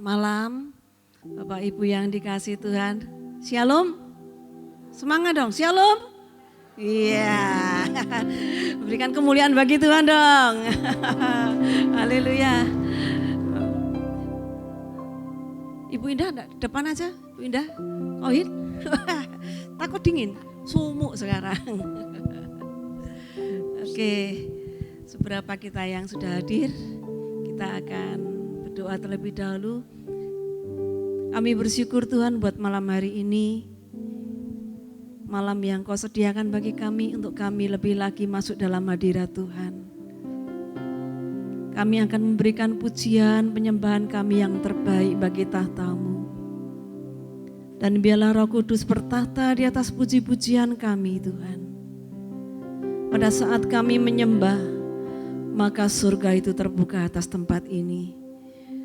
malam, Bapak Ibu yang dikasihi Tuhan. Shalom, semangat dong, shalom. Iya, berikan kemuliaan bagi Tuhan dong. Haleluya. Ibu Indah depan aja, Ibu Indah. Koin, takut dingin, sumuk sekarang. Oke, seberapa kita yang sudah hadir, kita akan berdoa terlebih dahulu. Kami bersyukur Tuhan buat malam hari ini. Malam yang Kau sediakan bagi kami untuk kami lebih lagi masuk dalam hadirat Tuhan. Kami akan memberikan pujian penyembahan kami yang terbaik bagi tahta-Mu. Dan biarlah Roh Kudus bertahta di atas puji-pujian kami Tuhan. Pada saat kami menyembah, maka surga itu terbuka atas tempat ini.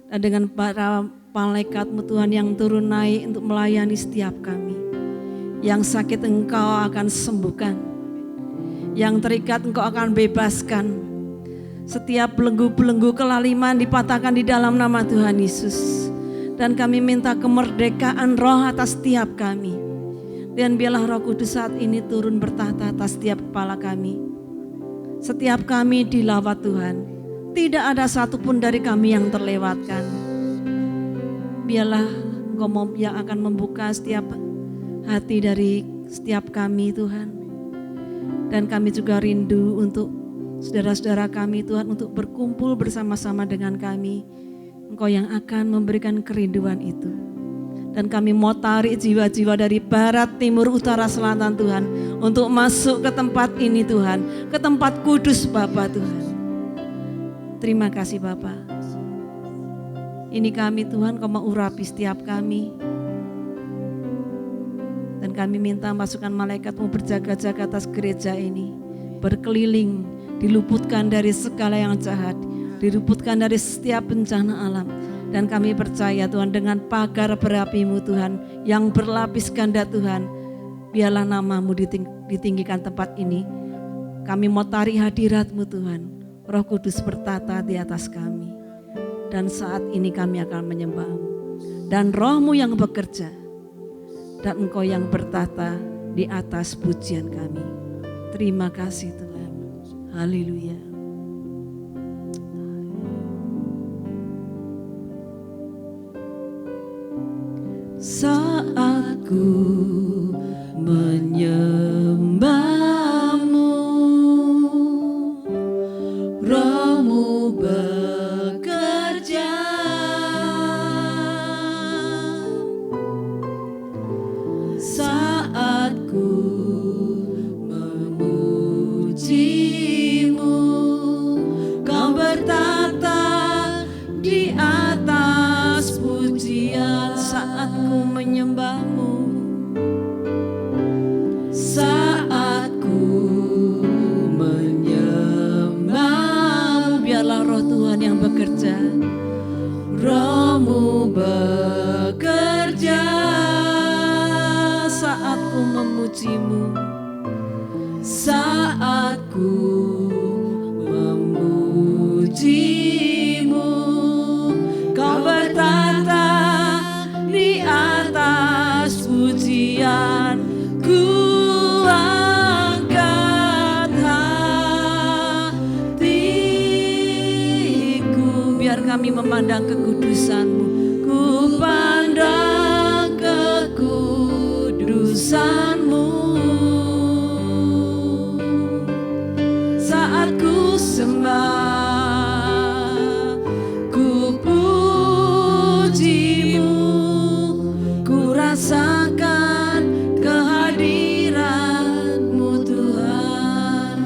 Dan dengan para malaikat-Mu Tuhan yang turun naik untuk melayani setiap kami. Yang sakit Engkau akan sembuhkan, yang terikat Engkau akan bebaskan. Setiap belenggu-belenggu kelaliman dipatahkan di dalam nama Tuhan Yesus. Dan kami minta kemerdekaan roh atas setiap kami. Dan biarlah Roh Kudus saat ini turun bertahta atas setiap kepala kami. Setiap kami dilawat Tuhan, tidak ada satupun dari kami yang terlewatkan. Biarlah Engkau yang akan membuka setiap hati dari setiap kami Tuhan. Dan kami juga rindu untuk saudara-saudara kami Tuhan untuk berkumpul bersama-sama dengan kami. Engkau yang akan memberikan kerinduan itu. Dan kami mau tarik jiwa-jiwa dari barat, timur, utara, selatan Tuhan. Untuk masuk ke tempat ini Tuhan. Ke tempat kudus Bapa Tuhan. Terima kasih Bapa. Ini kami Tuhan, Kau mau urapi setiap kami. Dan kami minta masukan malaikat-Mu berjaga-jaga atas gereja ini. Berkeliling, diluputkan dari segala yang jahat. Diluputkan dari setiap bencana alam. Dan kami percaya Tuhan dengan pagar berapi-Mu Tuhan. Yang berlapis ganda Tuhan. Biarlah nama-Mu ditinggikan tempat ini. Kami mau tarik hadirat-Mu Tuhan. Roh Kudus bertata di atas kami. Dan saat ini kami akan menyembah-Mu. Dan Roh-Mu yang bekerja. Dan Engkau yang bertata di atas pujian kami. Terima kasih Tuhan. Haleluya. Saat ku menyembah-Mu, Roh-Mu bekerja. Saat ku memuji-Mu, Kau bertata di atas pujian. Saat ku menyembah-Mu, saat ku menyembah-Mu, biarlah Roh Tuhan yang bekerja. Roh-Mu bekerja. Saat ku memuji-Mu, saat ku memuji-Mu, Kau bertata di atas pujian. Ku angkat hatiku, biar kami memandang kekudusan-Mu. Ku pandang kekudusan-Mu. Saat ku sembah, ku puji-Mu, ku rasakan kehadiran-Mu Tuhan.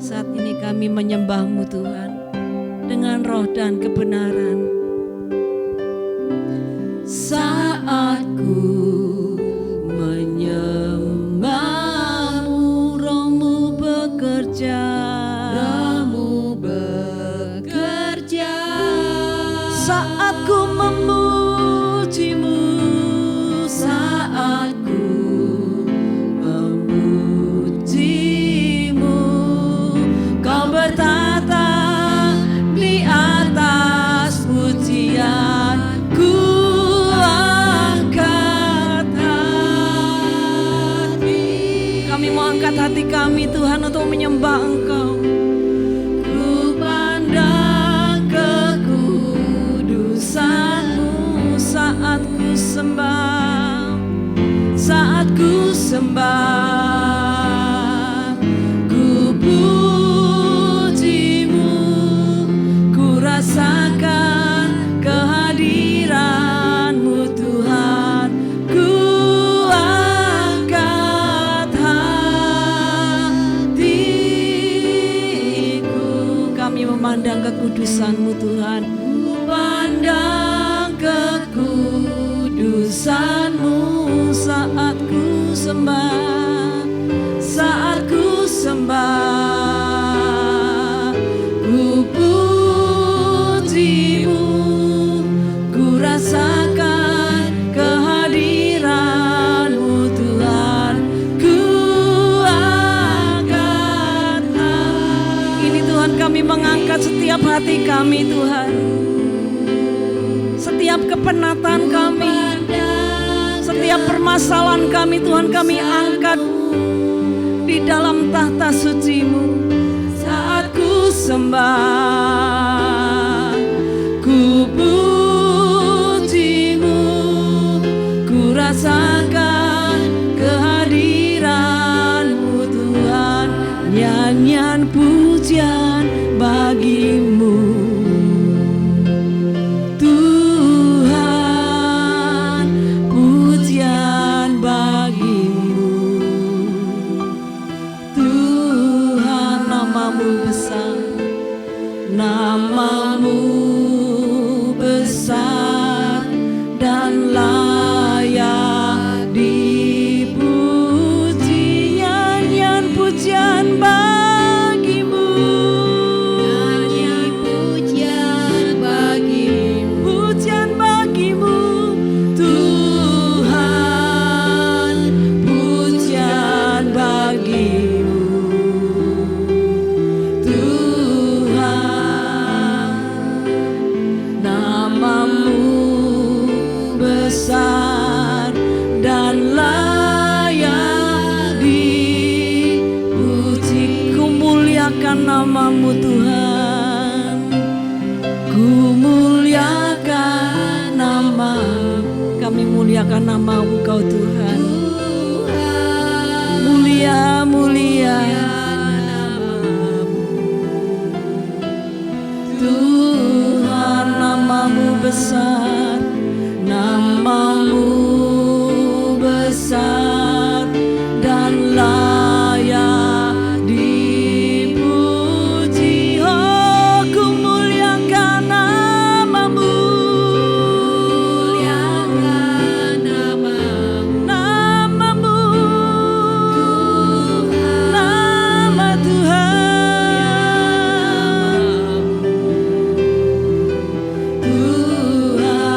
Saat ini kami menyembah-Mu Tuhan dengan roh dan kebenaran. Saat ku menyembah-Mu, Roh-Mu bekerja. Roh-Mu bekerja. Saat ku memuji-Mu, saat ku memuji-Mu, Kau bertata di atas pujian. Ku menyembah Engkau. Ku pandang kekudusan-Mu saat ku sembah, saat ku sembah. Ku puji-Mu, ku rasakan kehadiran-Mu Tuhan. Ku angkat hatiku, kami memandang kekudusan-Mu Tuhan. Ku pandang kekudusan-Mu saat ku sembah, saat ku sembah. Ku puji-Mu, ku rasakan kehadiran-Mu Tuhan. Ku angkat hati. Ini Tuhan, kami mengangkat setiap hati kami Tuhan, setiap kepenatan kami, setiap permasalahan kami Tuhan, kami angkat di dalam tahta suci-Mu. Saat ku sembah, ku puji-Mu, ku rasakan kehadiran-Mu Tuhan. Nyanyian pujian bagi-Mu Tuhan, pujian bagi-Mu Tuhan. Nama-Mu besar, nama-Mu besar dan layak dipuji. Nyanyian pujian bagi-Mu, nyanyian pujian bagi-Mu, pujian bagi-Mu Tuhan, pujian bagi-Mu Tuhan. Nama-Mu besar dan layak dipuji. Ku muliakan nama-Mu Tuhan, ku muliakan nama-Mu. Kami muliakan nama Engkau Tuhan. Mulia, mulia nama-Mu Tuhan. Nama-Mu besar, nama-Mu besar dan layak dipuji. Oh, ku muliakan nama-Mu, muliakan nama-Mu, nama-Mu Tuhan, nama Tuhan, Tuhan.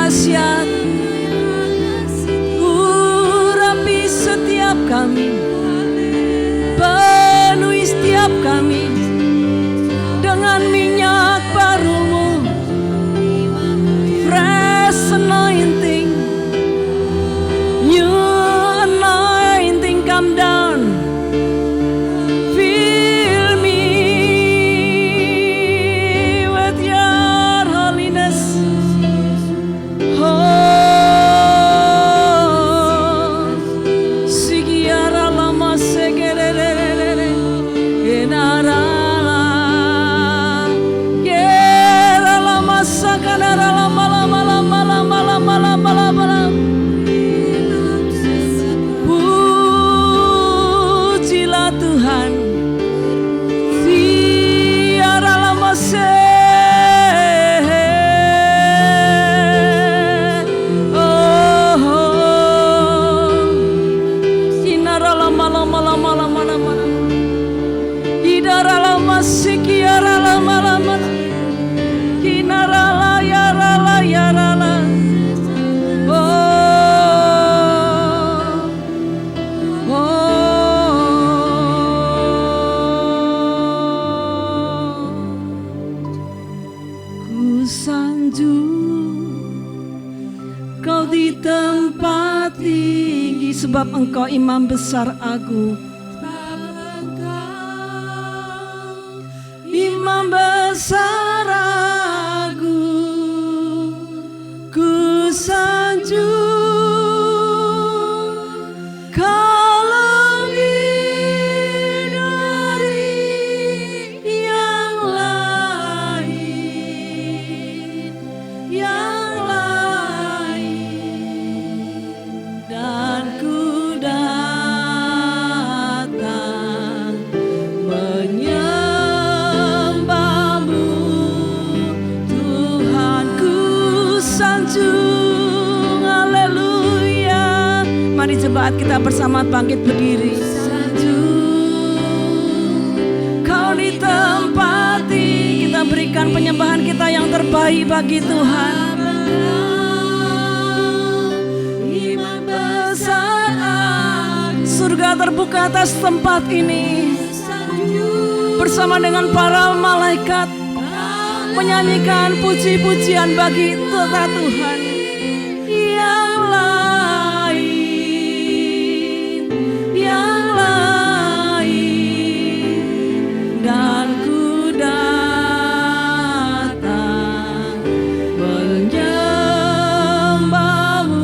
dahsyat, urapi setiap kami, penuhi setiap kami dengan minyak baru-Mu, fresh anointing, new anointing come down, fill me with your holiness. Oh, sigiara lama segerere, enarala, gera lama sakanara lama lama lama lama lama lama lama lama. Pujilah Tuhan, biara lama se. Sikiara lama lama, kinarala yarala yarala. Oh, oh, ku sanjung Kau di tempat tinggi, sebab Engkau Imam besar agung. Imam besar agung, ku sanjung Kau lebih dari yang lain, dan ku datang sanjung, haleluya. Mari jemaat kita bersama bangkit berdiri. Sanjung Kau di tempat ini, kita berikan penyembahan kita yang terbaik bagi Tuhan. Imam besar, surga terbuka atas tempat ini, bersama dengan para malaikat menyanyikan puji-pujian bagi Tuhan yang lain, dan ku datang menyembah-Mu,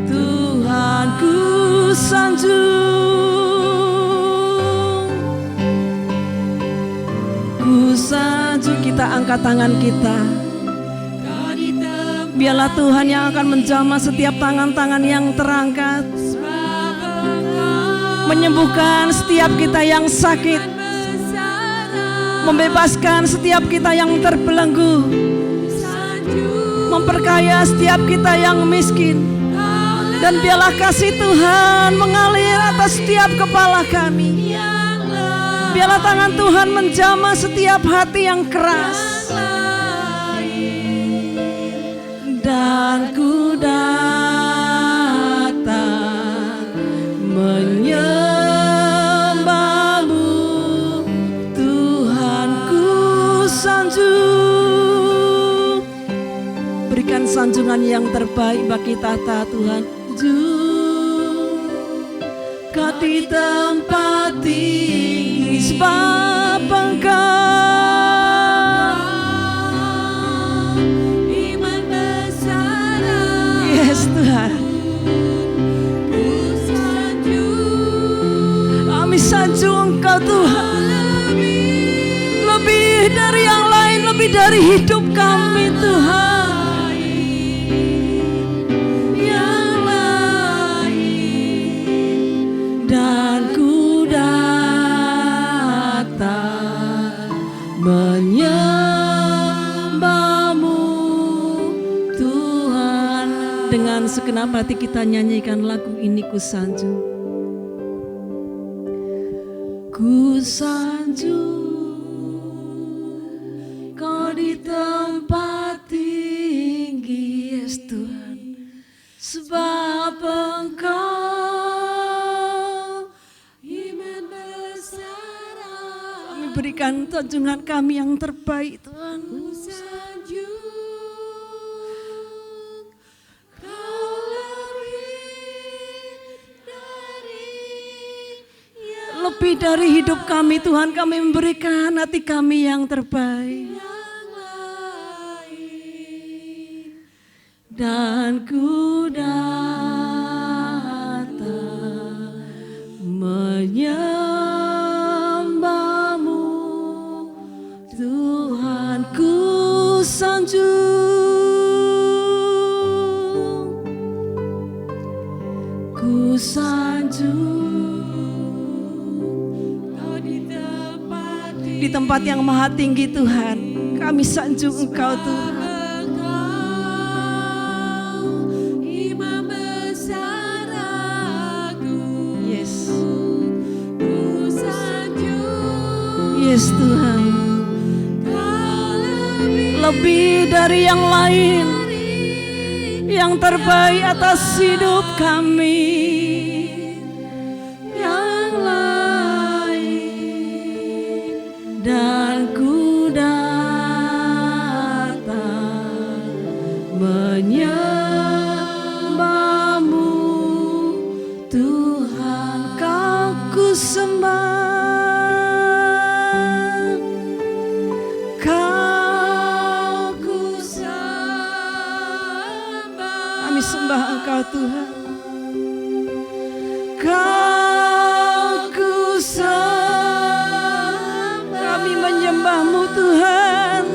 Tuhan ku sanjung, ku sanjung. Kita angkat tangan kita. Biarlah Tuhan yang akan menjamah setiap tangan-tangan yang terangkat, menyembuhkan setiap kita yang sakit, membebaskan setiap kita yang terbelenggu, memperkaya setiap kita yang miskin. Dan biarlah kasih Tuhan mengalir atas setiap kepala kami. Biarlah tangan Tuhan menjamah setiap hati yang keras. Dan ku datang menyembah-Mu, Tuhan ku sanjung. Berikan sanjungan yang terbaik bagi tahta Tuhan. Kau di tempat tinggi, sebab Engkau Imam besar. Yes Tuhan, kami sanjung Engkau Tuhan, lebih dari yang lain, lebih dari hidup kami Tuhan. Dan ku datang menyembah-Mu, Tuhan. Dengan segenap hati kita nyanyikan lagu ini, ku sanjung. Ku sanjung Kau di tempat tinggi, memberikan sanjungan kami yang terbaik Tuhan. Lebih dari hidup kami Tuhan, kami memberikan hati kami yang terbaik. Dan ku datang menyembahmu Tuhan, ku sanjung, ku sanjung di tempat yang maha tinggi Tuhan, kami sanjung Engkau Tuhan. Imam besar aku, yes, ku sanjung, yes Tuhan, lebih dari yang lain, yang terbaik atas hidup kami. Dan ku datang menyembahmu Tuhan, Kau ku sembah, Kau ku sembah. Kami sembah Engkau Tuhan, Kau ku sembah. Menyembahmu Tuhan,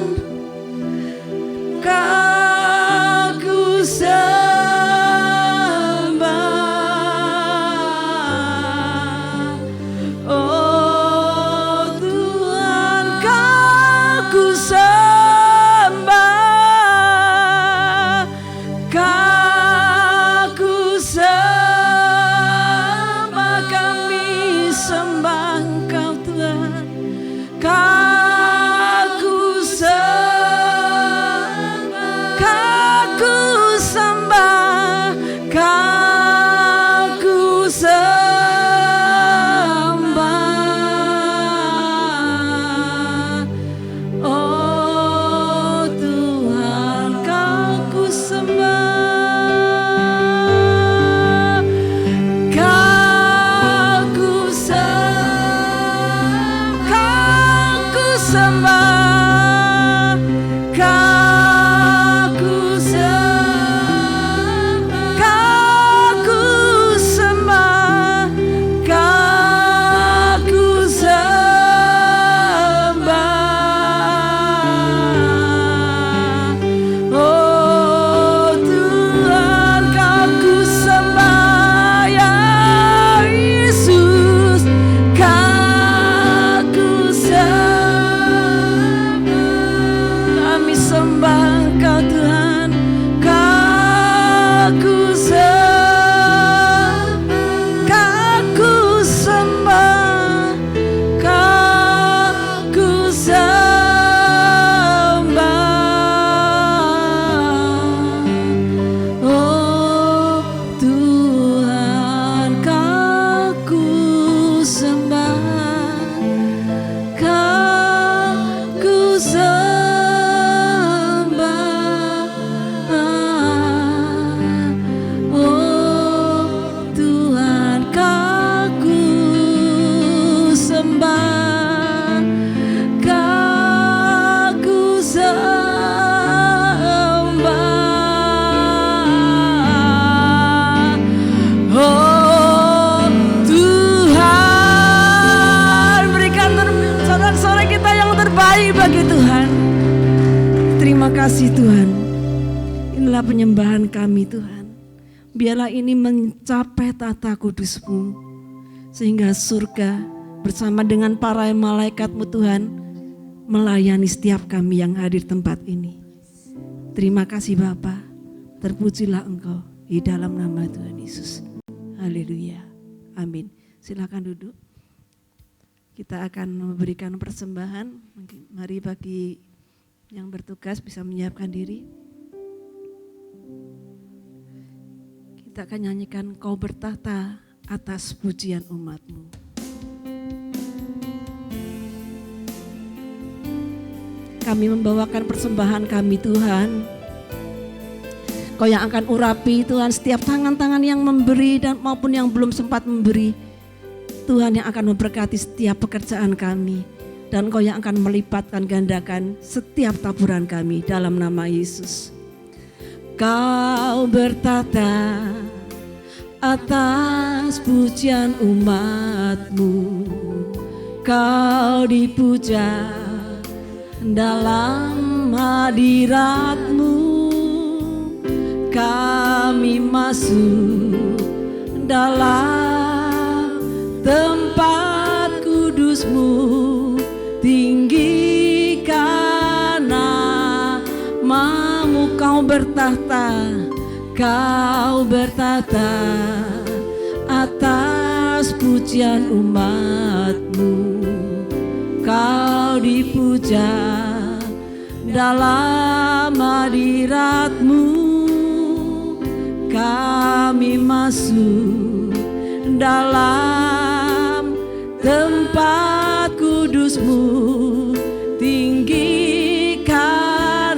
Kau ku sembah. Oh Tuhan, Kau ku sembah, Kau ku sembah. Kami sembah Engkau Tuhan, Kaku sembah, Kaku sembah, Kaku sembah. Oh Tuhan, Kaku sembah, Kaku sembah, Kaku sembah, Kaku sembah, Kaku sembah. Oh Tuhan, Kaku sembah ya Yesus, Kaku sembah. Sembah Engkau Tuhan, Kaku sembah, Kaku sembah, Kaku sembah. Oh Tuhan, Kaku sembah, Kaku sembah. Bagi Tuhan, terima kasih Tuhan. Inilah penyembahan kami Tuhan. Biarlah ini mencapai tata kudus-Mu, sehingga surga bersama dengan para malaikat-Mu Tuhan melayani setiap kami yang hadir tempat ini. Terima kasih Bapa, terpujilah Engkau di dalam nama Tuhan Yesus. Haleluya, amin. Silakan duduk. Kita akan memberikan persembahan. Mari bagi yang bertugas bisa menyiapkan diri. Kita akan nyanyikan Kau bertahta atas pujian umat-Mu. kami membawakan persembahan kami Tuhan. Kau yang akan urapi Tuhan setiap tangan-tangan yang memberi dan maupun yang belum sempat memberi. Tuhan yang akan memberkati setiap pekerjaan kami. Dan Kau yang akan melipatkan gandakan setiap taburan kami dalam nama Yesus. Kau bertata atas pujian umat-Mu. Kau dipuja dalam hadirat-Mu. Kami masuk dalam tempat kudus-Mu. Tinggikan nama-Mu. Kau bertahta, Kau bertahta atas pujian umat-Mu. Kau dipuja dalam hadirat-Mu. Kami masuk dalam tempat kudus-Mu. Tinggikan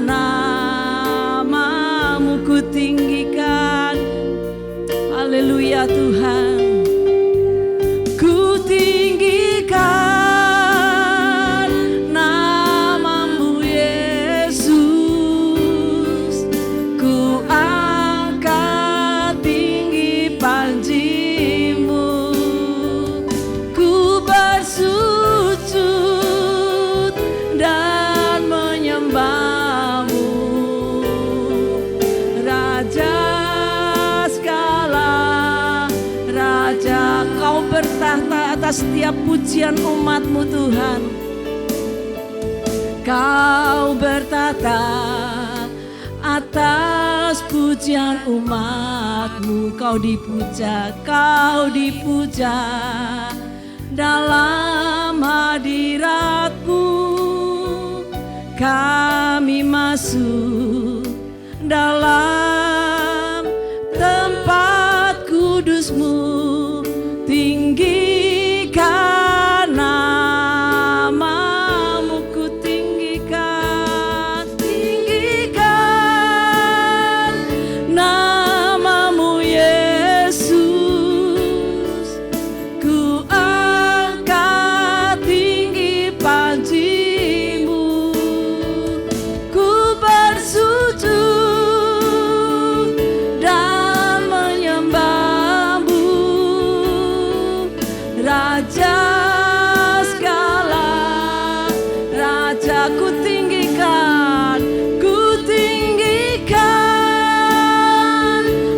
nama-Mu, ku tinggikan. Haleluya Tuhan. Ku tinggikan nama-Mu Yesus. Ku angkat tinggi panji-Mu. Ku bersujud dan menyembah-Mu. Raja segala raja, Kau bertahta atas setiap pujian umat-Mu Tuhan. Kau bertahta atas pujian umat-Mu. Kau dipuja, Kau dipuja dalam hadirat-Mu. Kami masuk dalam tempat kudus-Mu. Tinggikan nama-Mu, ku tinggikan. Tinggikan nama-Mu Yesus. Ku angkat tinggi panji-Mu. Ku bersujud dan menyembah-Mu. Raja segala raja, ku tinggikan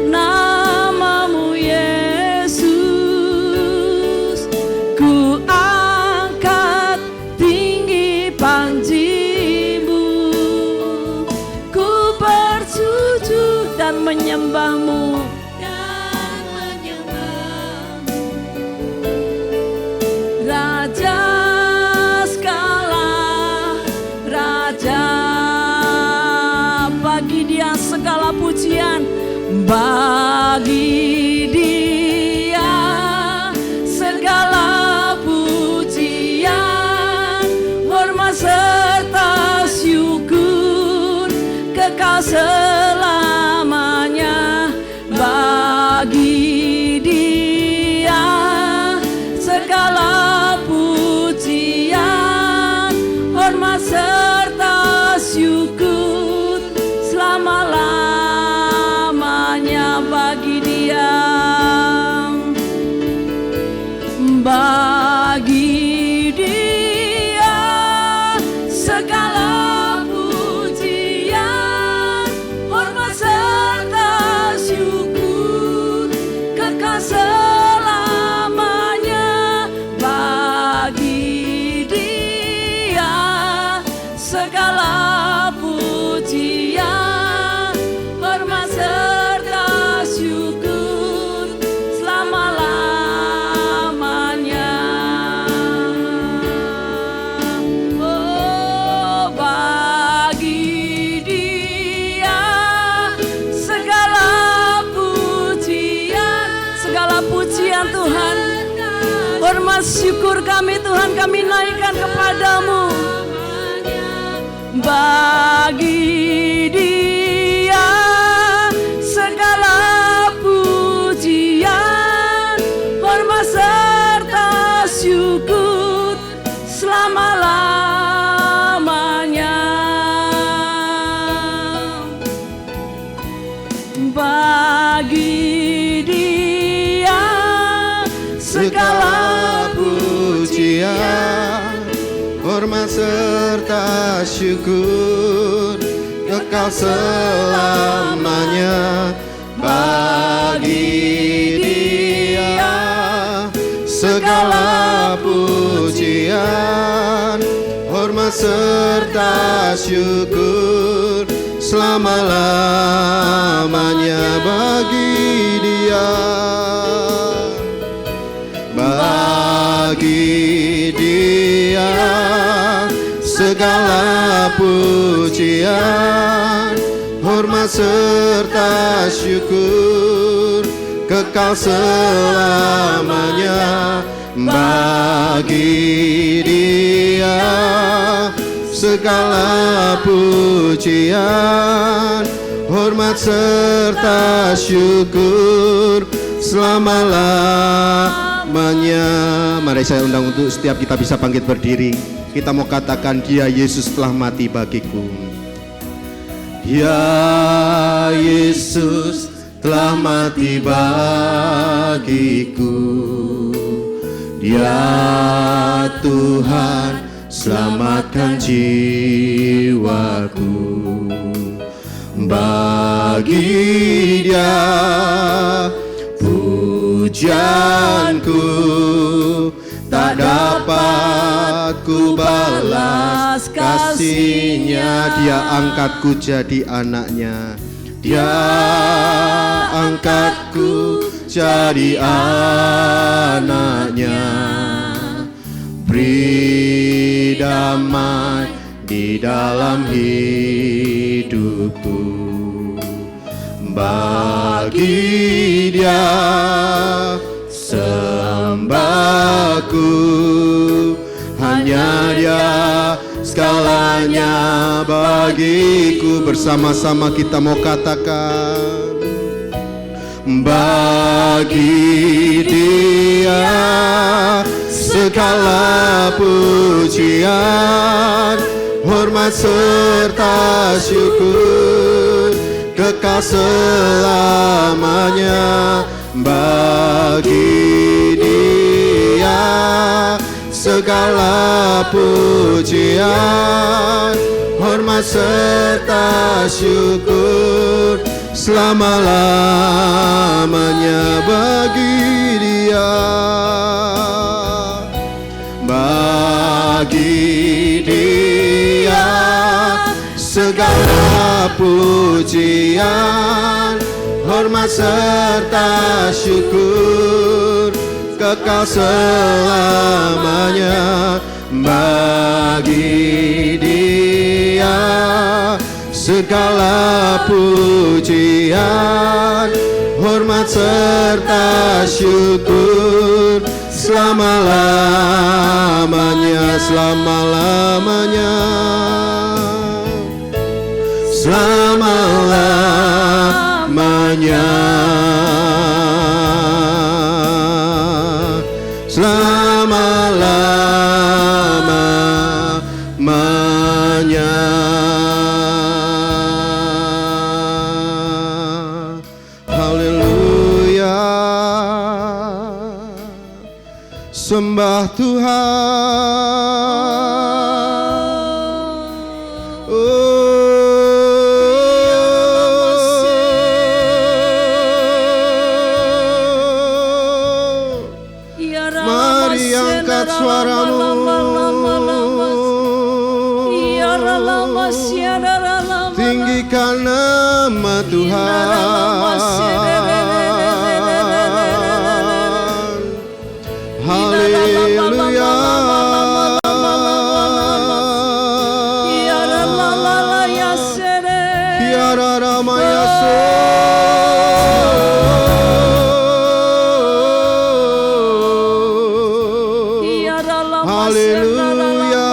nama-Mu Yesus. Ku angkat tinggi panji-Mu. Ku bersujud dan menyembah-Mu. Raja segala raja, bagi Dia segala pujian, bagi Dia segala pujian, hormat serta syukur kekal selamanya. Bagi Dia segala pujian, hormat serta syukur selama-lamanya. Bagi Dia, bagi Dia segala pujian, hormat serta syukur kekal selamanya. Bagi Dia segala pujian, hormat serta syukur selama-lamanya. Oh, bagi Dia segala pujian Tuhan, hormat syukur kami Tuhan, kami naikkan kepadamu. Bagi Dia segala pujian, hormat serta syukur selama-lamanya. Bagi Dia segala pujian, hormat serta syukur kekal selamanya. Bagi Dia segala pujian, hormat serta syukur selama-lamanya. Bagi Dia, bagi Dia segala pujian, hormat serta syukur kekal selamanya. Bagi Dia segala pujian, hormat serta syukur selama-lamanya. Mari saya undang untuk setiap kita bisa bangkit berdiri. Kita mau katakan, Dia Yesus telah mati bagiku. Dia Yesus telah mati bagiku. Dia Tuhan selamatkan jiwaku. Bagi Dia pujianku tak dapat ku balas kasih-Nya. Dia angkatku jadi anaknya. Dia angkatku jadi anaknya. Beri damai di dalam hidupku. Bagi Dia sembahku, hanya Dia segalanya bagiku. Bersama-sama kita mau katakan, bagi Dia segala pujian, hormat serta syukur kekal selamanya. Bagi Dia segala pujian, hormat serta syukur selama-lamanya. Bagi Dia, bagi Dia segala pujian, hormat serta syukur kekal selamanya. Bagi Dia segala pujian, hormat serta syukur selama-lamanya, selama-lamanya, selama-lamanya, selama-lamanya. Haleluya, sembah Tuhan. Mari angkat suaramu, tinggikan nama Tuhan. Haleluya, Kiara Ramaya haleluya,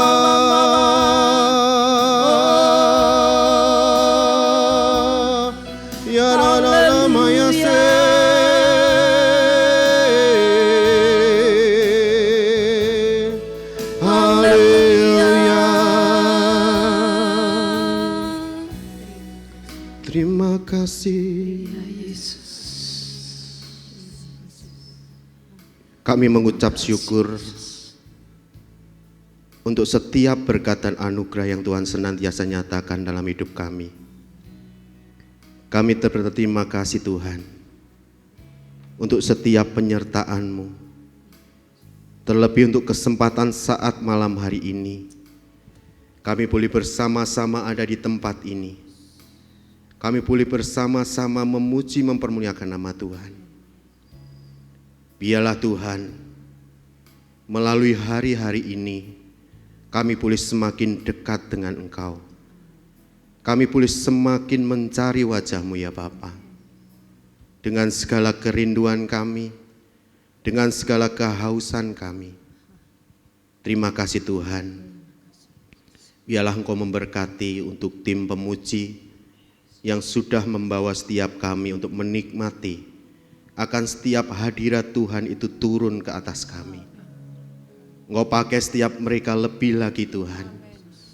Terima kasih. Ya Yesus. Kami mengucap syukur untuk setiap berkat dan anugerah yang Tuhan senantiasa nyatakan dalam hidup kami. Kami berterima kasih Tuhan untuk setiap penyertaan-Mu. Terlebih untuk kesempatan saat malam hari ini, kami boleh bersama-sama ada di tempat ini. Kami boleh bersama-sama memuji mempermuliakan nama Tuhan. Biarlah Tuhan, melalui hari-hari ini, kami boleh semakin dekat dengan Engkau. Kami boleh semakin mencari wajah-Mu ya Bapa. Dengan segala kerinduan kami, dengan segala kehausan kami. Terima kasih Tuhan. Biarlah Engkau memberkati untuk tim pemuji yang sudah membawa setiap kami untuk menikmati akan setiap hadirat Tuhan itu turun ke atas kami. Engkau pakai setiap mereka lebih lagi Tuhan,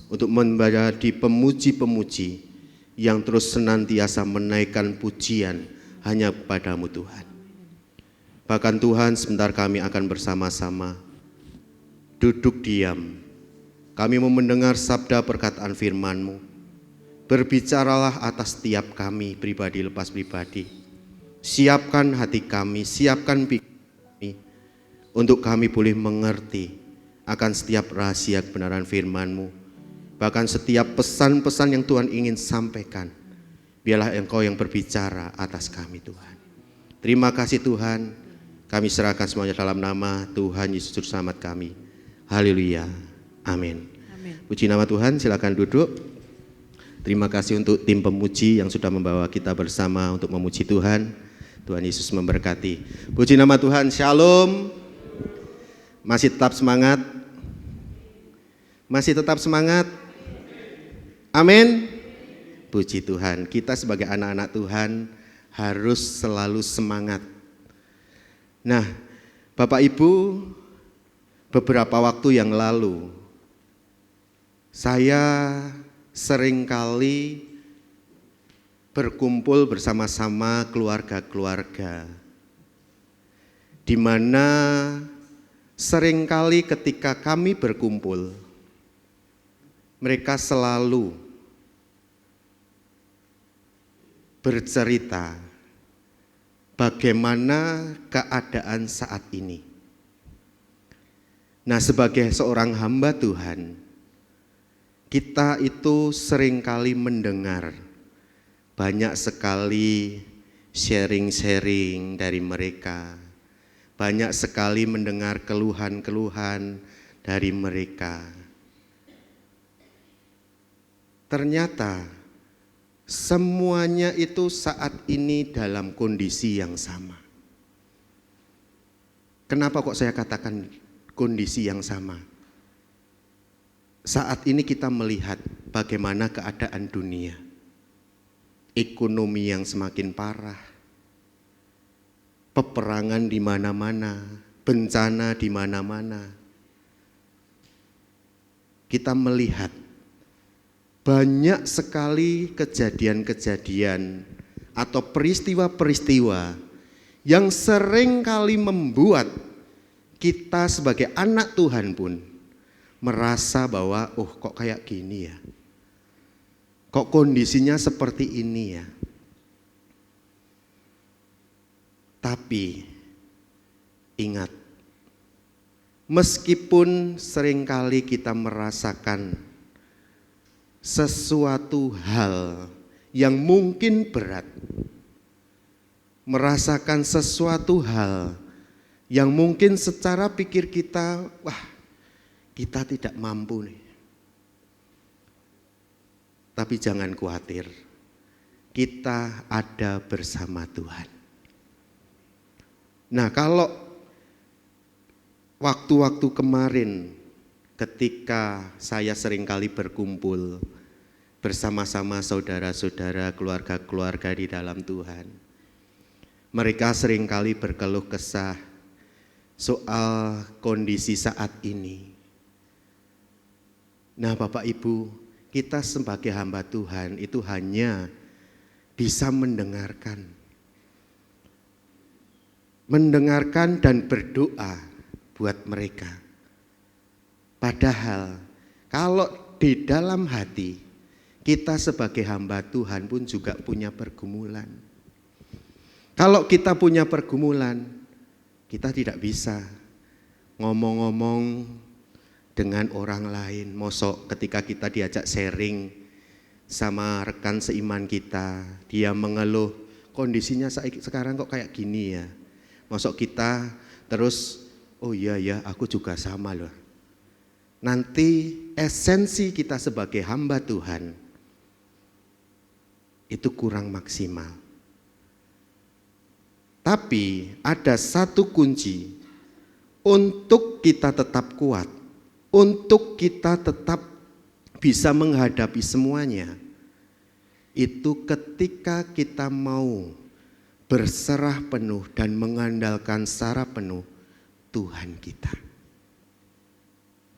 untuk menjadi pemuji-pemuji yang terus senantiasa menaikkan pujian hanya kepadamu Tuhan. Bahkan Tuhan, sebentar kami akan bersama-sama duduk diam. Kami mau mendengar sabda perkataan firman-Mu. Berbicaralah atas setiap kami pribadi lepas pribadi. Siapkan hati kami, siapkan pikiran kami, untuk kami boleh mengerti akan setiap rahasia kebenaran firman-Mu. Bahkan setiap pesan-pesan yang Tuhan ingin sampaikan, biarlah Engkau yang berbicara atas kami Tuhan. Terima kasih Tuhan, kami serahkan semuanya dalam nama Tuhan Yesus Juru Selamat kami. Haleluya, amin. Puji nama Tuhan, silakan duduk. Terima kasih untuk tim pemuji yang sudah membawa kita bersama untuk memuji Tuhan. Tuhan Yesus memberkati. Puji nama Tuhan, shalom. Masih tetap semangat? Masih tetap semangat? Amin. Puji Tuhan, kita sebagai anak-anak Tuhan harus selalu semangat. Nah, Bapak Ibu, beberapa waktu yang lalu saya seringkali berkumpul bersama-sama keluarga-keluarga, di mana seringkali ketika kami berkumpul, mereka selalu bercerita bagaimana keadaan saat ini. Nah, sebagai seorang hamba Tuhan, kita itu seringkali mendengar banyak sekali sharing-sharing dari mereka. Banyak sekali mendengar keluhan-keluhan dari mereka. Ternyata semuanya itu saat ini dalam kondisi yang sama. Kenapa kok saya katakan kondisi yang sama? Saat ini kita melihat bagaimana keadaan dunia. Ekonomi yang semakin parah, peperangan di mana-mana, bencana di mana-mana. Kita melihat banyak sekali kejadian-kejadian atau peristiwa-peristiwa yang sering kali membuat kita sebagai anak Tuhan pun merasa bahwa kok kayak gini ya. Kok kondisinya seperti ini ya. Tapi ingat, meskipun seringkali kita merasakan sesuatu hal yang mungkin berat, merasakan sesuatu hal yang mungkin secara pikir kita, kita tidak mampu nih. Tapi jangan khawatir, kita ada bersama Tuhan. Nah, kalau waktu-waktu kemarin ketika saya seringkali berkumpul bersama-sama saudara-saudara, keluarga-keluarga di dalam Tuhan, mereka seringkali berkeluh kesah soal kondisi saat ini. Nah, Bapak Ibu, kita sebagai hamba Tuhan itu hanya bisa mendengarkan dan berdoa buat mereka. Padahal kalau di dalam hati kita sebagai hamba Tuhan pun juga punya pergumulan. Kalau kita punya pergumulan, kita tidak bisa ngomong-ngomong dengan orang lain. Mosok ketika kita diajak sharing sama rekan seiman kita, dia mengeluh, kondisinya sekarang kok kayak gini ya. Mosok kita terus, oh iya ya aku juga sama loh. Nanti esensi kita sebagai hamba Tuhan itu kurang maksimal. Tapi ada satu kunci untuk kita tetap kuat, untuk kita tetap bisa menghadapi semuanya. Itu ketika kita mau berserah penuh dan mengandalkan secara penuh Tuhan kita.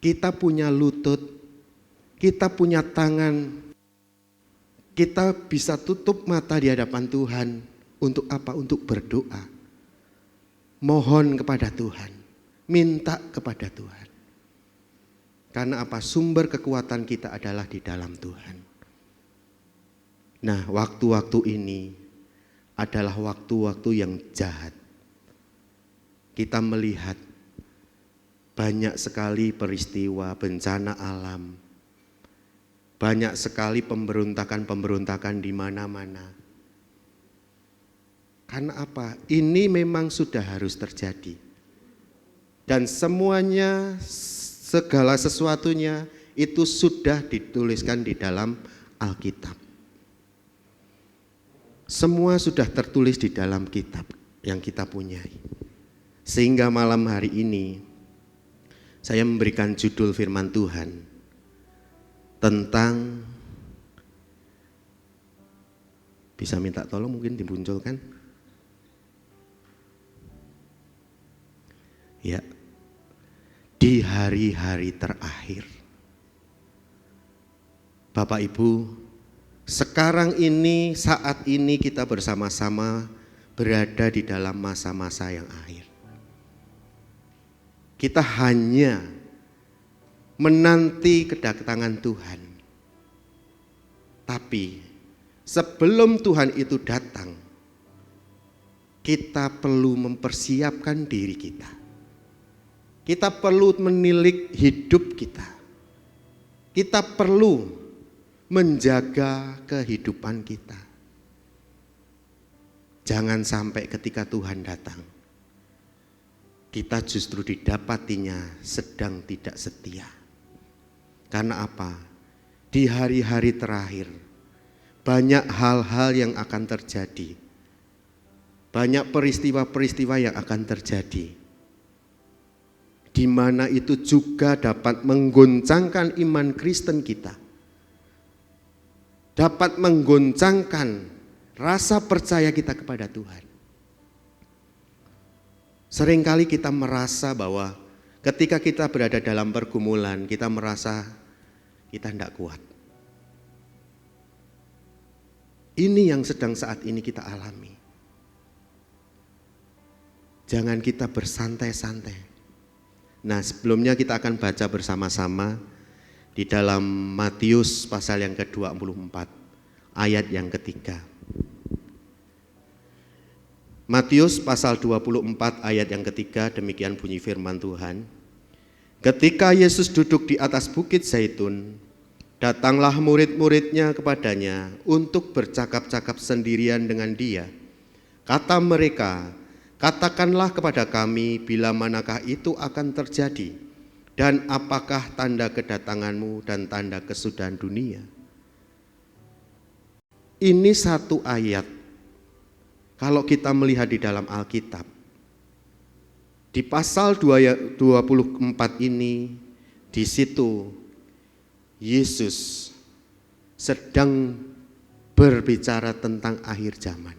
Kita punya lutut, kita punya tangan, kita bisa tutup mata di hadapan Tuhan. Untuk apa? Untuk berdoa. Mohon kepada Tuhan, minta kepada Tuhan. Karena apa? Sumber kekuatan kita adalah di dalam Tuhan. Nah, waktu-waktu ini adalah waktu-waktu yang jahat. Kita melihat banyak sekali peristiwa bencana alam. Banyak sekali pemberontakan-pemberontakan di mana-mana. Karena apa? Ini memang sudah harus terjadi. Dan semuanya, segala sesuatunya itu sudah dituliskan di dalam Alkitab. Semua sudah tertulis di dalam kitab yang kita punyai. Sehingga malam hari ini saya memberikan judul firman Tuhan tentang, bisa minta tolong mungkin dimunculkan. Ya, di hari-hari terakhir. Bapak Ibu, sekarang ini, saat ini kita bersama-sama berada di dalam masa-masa yang akhir. Kita hanya menanti kedatangan Tuhan. Tapi sebelum Tuhan itu datang, kita perlu mempersiapkan diri kita. Kita perlu menilik hidup kita. Kita perlu menjaga kehidupan kita. Jangan sampai ketika Tuhan datang, kita justru didapatinya sedang tidak setia. Karena apa? Di hari-hari terakhir, banyak hal-hal yang akan terjadi. Banyak peristiwa-peristiwa yang akan terjadi, di mana itu juga dapat menggoncangkan iman Kristen kita, dapat menggoncangkan rasa percaya kita kepada Tuhan. Seringkali kita merasa bahwa ketika kita berada dalam pergumulan, kita merasa kita tidak kuat. Ini yang sedang saat ini kita alami. Jangan kita bersantai-santai. Nah, sebelumnya kita akan baca bersama-sama di dalam Matius pasal yang ke-24 ayat yang ketiga. Matius pasal 24 ayat yang ketiga, demikian bunyi firman Tuhan. Ketika Yesus duduk di atas bukit Zaitun, datanglah murid-muridnya kepadanya untuk bercakap-cakap sendirian dengan dia. Kata mereka, katakanlah kepada kami bila manakah itu akan terjadi dan apakah tanda kedatanganmu dan tanda kesudahan dunia. Ini satu ayat, kalau kita melihat di dalam Alkitab, di pasal 24 ini, di situ Yesus sedang berbicara tentang akhir zaman.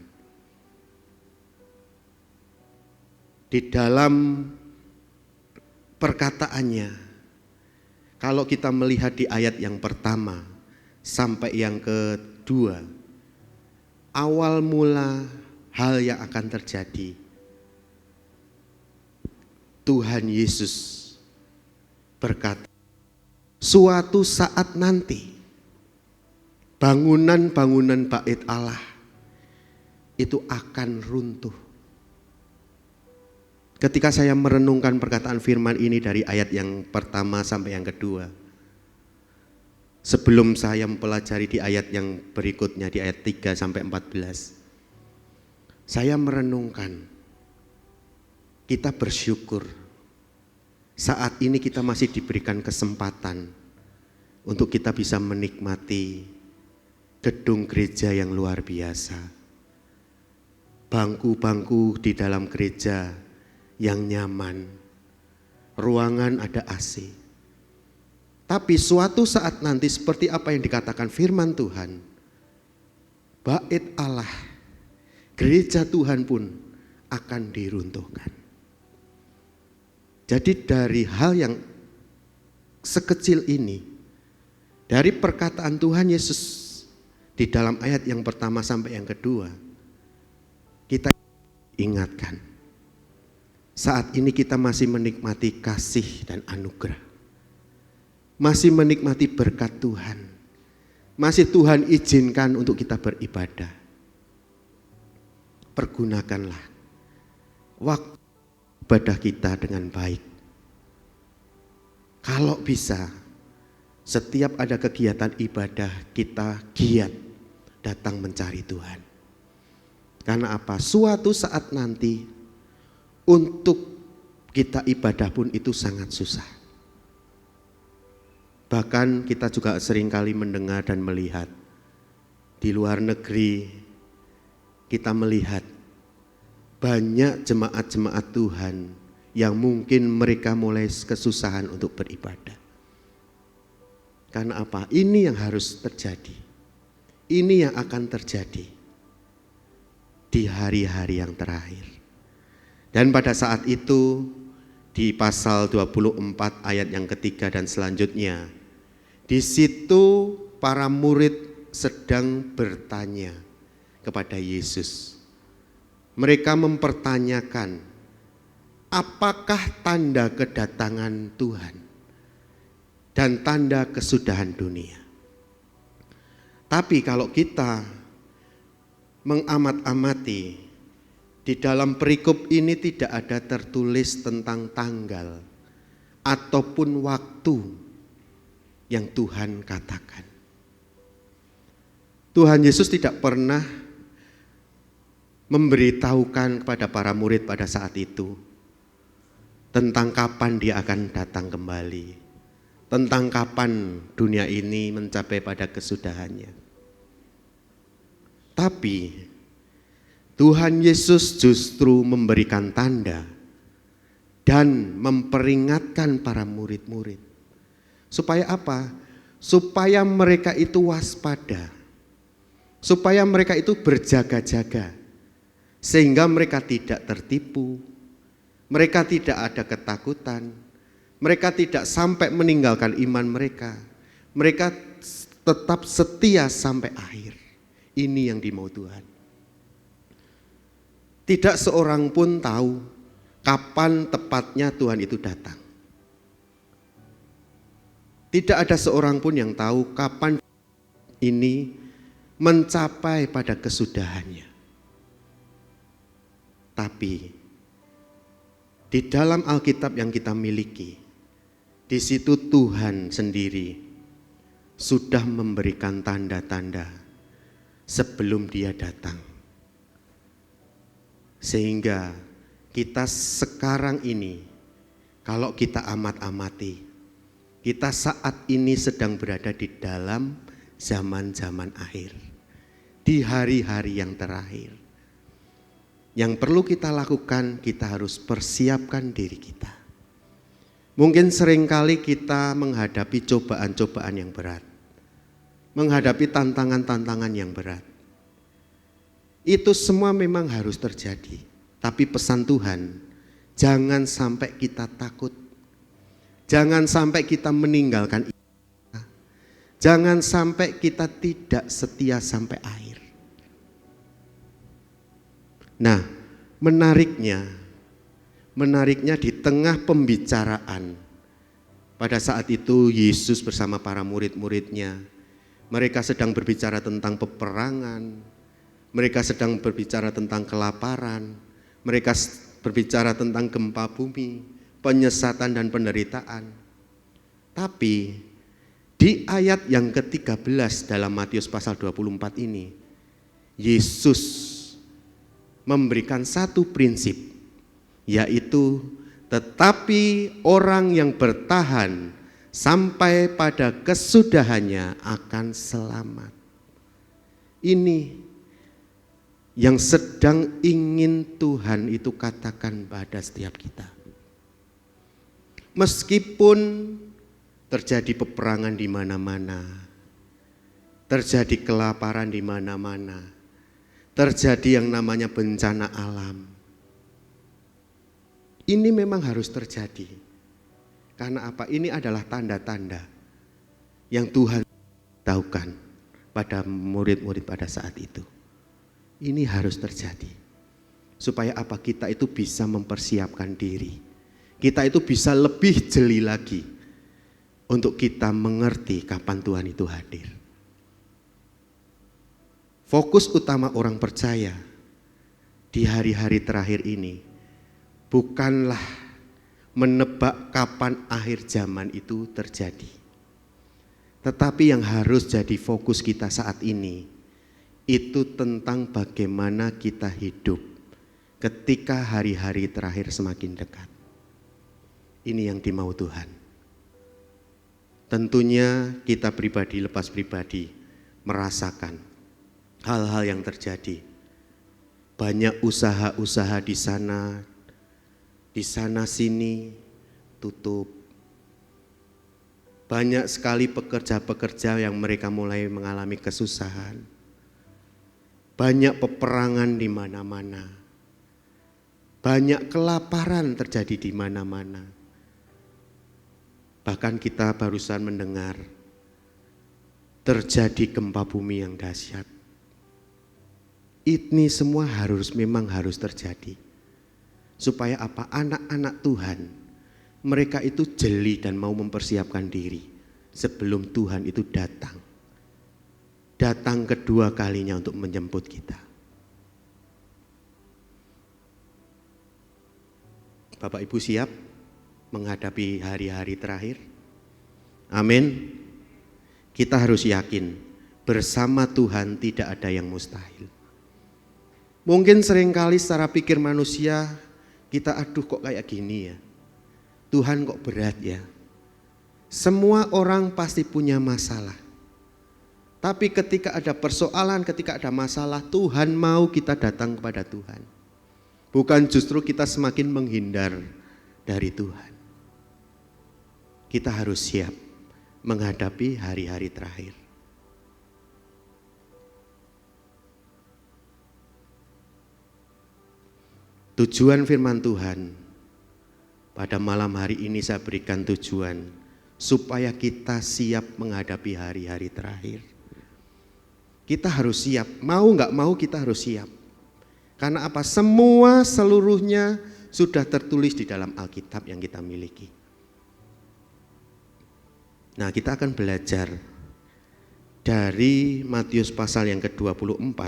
Di dalam perkataannya, kalau kita melihat di ayat yang pertama sampai yang kedua, awal mula hal yang akan terjadi, Tuhan Yesus berkata, suatu saat nanti bangunan-bangunan bait Allah itu akan runtuh. Ketika saya merenungkan perkataan firman ini dari ayat yang pertama sampai yang kedua, sebelum saya mempelajari di ayat yang berikutnya, di ayat 3 sampai 14, saya merenungkan, kita bersyukur saat ini kita masih diberikan kesempatan untuk kita bisa menikmati gedung gereja yang luar biasa. Bangku-bangku di dalam gereja yang nyaman, ruangan ada AC. Tapi suatu saat nanti seperti apa yang dikatakan firman Tuhan, bait Allah, gereja Tuhan pun akan diruntuhkan. Jadi dari hal yang sekecil ini, dari perkataan Tuhan Yesus di dalam ayat yang pertama sampai yang kedua, kita ingatkan, saat ini kita masih menikmati kasih dan anugerah, masih menikmati berkat Tuhan, masih Tuhan izinkan untuk kita beribadah. Pergunakanlah waktu ibadah kita dengan baik. Kalau bisa, setiap ada kegiatan ibadah kita giat datang mencari Tuhan. Karena apa? Suatu saat nanti untuk kita ibadah pun itu sangat susah. Bahkan kita juga seringkali mendengar dan melihat di luar negeri, kita melihat banyak jemaat-jemaat Tuhan yang mungkin mereka mulai kesusahan untuk beribadah. Karena apa? Ini yang harus terjadi. Ini yang akan terjadi di hari-hari yang terakhir. Dan pada saat itu di pasal 24 ayat yang ketiga dan selanjutnya, di situ para murid sedang bertanya kepada Yesus. Mereka mempertanyakan, apakah tanda kedatangan Tuhan dan tanda kesudahan dunia? Tapi kalau kita mengamat-amati, di dalam perikop ini tidak ada tertulis tentang tanggal ataupun waktu yang Tuhan katakan. Tuhan Yesus tidak pernah memberitahukan kepada para murid pada saat itu tentang kapan dia akan datang kembali, tentang kapan dunia ini mencapai pada kesudahannya. Tapi Tuhan Yesus justru memberikan tanda dan memperingatkan para murid-murid. Supaya apa? Supaya mereka itu waspada, supaya mereka itu berjaga-jaga, sehingga mereka tidak tertipu, mereka tidak ada ketakutan, mereka tidak sampai meninggalkan iman mereka, mereka tetap setia sampai akhir. Ini yang dimau Tuhan. Tidak seorang pun tahu kapan tepatnya Tuhan itu datang. Tidak ada seorang pun yang tahu kapan ini mencapai pada kesudahannya. Tapi di dalam Alkitab yang kita miliki, di situ Tuhan sendiri sudah memberikan tanda-tanda sebelum Dia datang. Sehingga kita sekarang ini, kalau kita amat-amati, kita saat ini sedang berada di dalam zaman-zaman akhir, di hari-hari yang terakhir. Yang perlu kita lakukan, kita harus persiapkan diri kita. Mungkin seringkali kita menghadapi cobaan-cobaan yang berat, menghadapi tantangan-tantangan yang berat. Itu semua memang harus terjadi. Tapi pesan Tuhan, jangan sampai kita takut. Jangan sampai kita meninggalkan ibadah. Jangan sampai kita tidak setia sampai akhir. Nah, menariknya di tengah pembicaraan, pada saat itu Yesus bersama para murid-muridnya, mereka sedang berbicara tentang peperangan, mereka sedang berbicara tentang kelaparan, mereka berbicara tentang gempa bumi, penyesatan dan penderitaan. Tapi di ayat yang ke-13 dalam Matius pasal 24 ini, Yesus memberikan satu prinsip, yaitu tetapi orang yang bertahan sampai pada kesudahannya akan selamat. Ini yang sedang ingin Tuhan itu katakan pada setiap kita. Meskipun terjadi peperangan di mana-mana, terjadi kelaparan di mana-mana, terjadi yang namanya bencana alam. Ini memang harus terjadi. Karena apa? Ini adalah tanda-tanda yang Tuhan tahukan pada murid-murid pada saat itu. Ini harus terjadi. Supaya apa? Kita itu bisa mempersiapkan diri. Kita itu bisa lebih jeli lagi untuk kita mengerti kapan Tuhan itu hadir. Fokus utama orang percaya di hari-hari terakhir ini bukanlah menebak kapan akhir zaman itu terjadi. Tetapi yang harus jadi fokus kita saat ini itu tentang bagaimana kita hidup ketika hari-hari terakhir semakin dekat. Ini yang dimau Tuhan. Tentunya kita pribadi lepas pribadi merasakan hal-hal yang terjadi. Banyak usaha-usaha di sana sini tutup. Banyak sekali pekerja-pekerja yang mereka mulai mengalami kesusahan. Banyak peperangan di mana-mana. Banyak kelaparan terjadi di mana-mana. Bahkan kita barusan mendengar terjadi gempa bumi yang dahsyat. Ini semua memang harus terjadi. Supaya apa? Anak-anak Tuhan, mereka itu jeli dan mau mempersiapkan diri sebelum Tuhan itu datang. Datang kedua kalinya untuk menjemput kita. Bapak Ibu siap menghadapi hari-hari terakhir? Amin. Kita harus yakin bersama Tuhan tidak ada yang mustahil. Mungkin seringkali secara pikir manusia kita kok kayak gini ya. Tuhan kok berat ya. Semua orang pasti punya masalah. Tapi ketika ada persoalan, ketika ada masalah, Tuhan mau kita datang kepada Tuhan. Bukan justru kita semakin menghindar dari Tuhan. Kita harus siap menghadapi hari-hari terakhir. Tujuan firman Tuhan pada malam hari ini saya berikan tujuan supaya kita siap menghadapi hari-hari terakhir. Kita harus siap, mau nggak mau kita harus siap. Karena apa? Semua seluruhnya sudah tertulis di dalam Alkitab yang kita miliki. Nah, kita akan belajar dari Matius pasal yang ke-24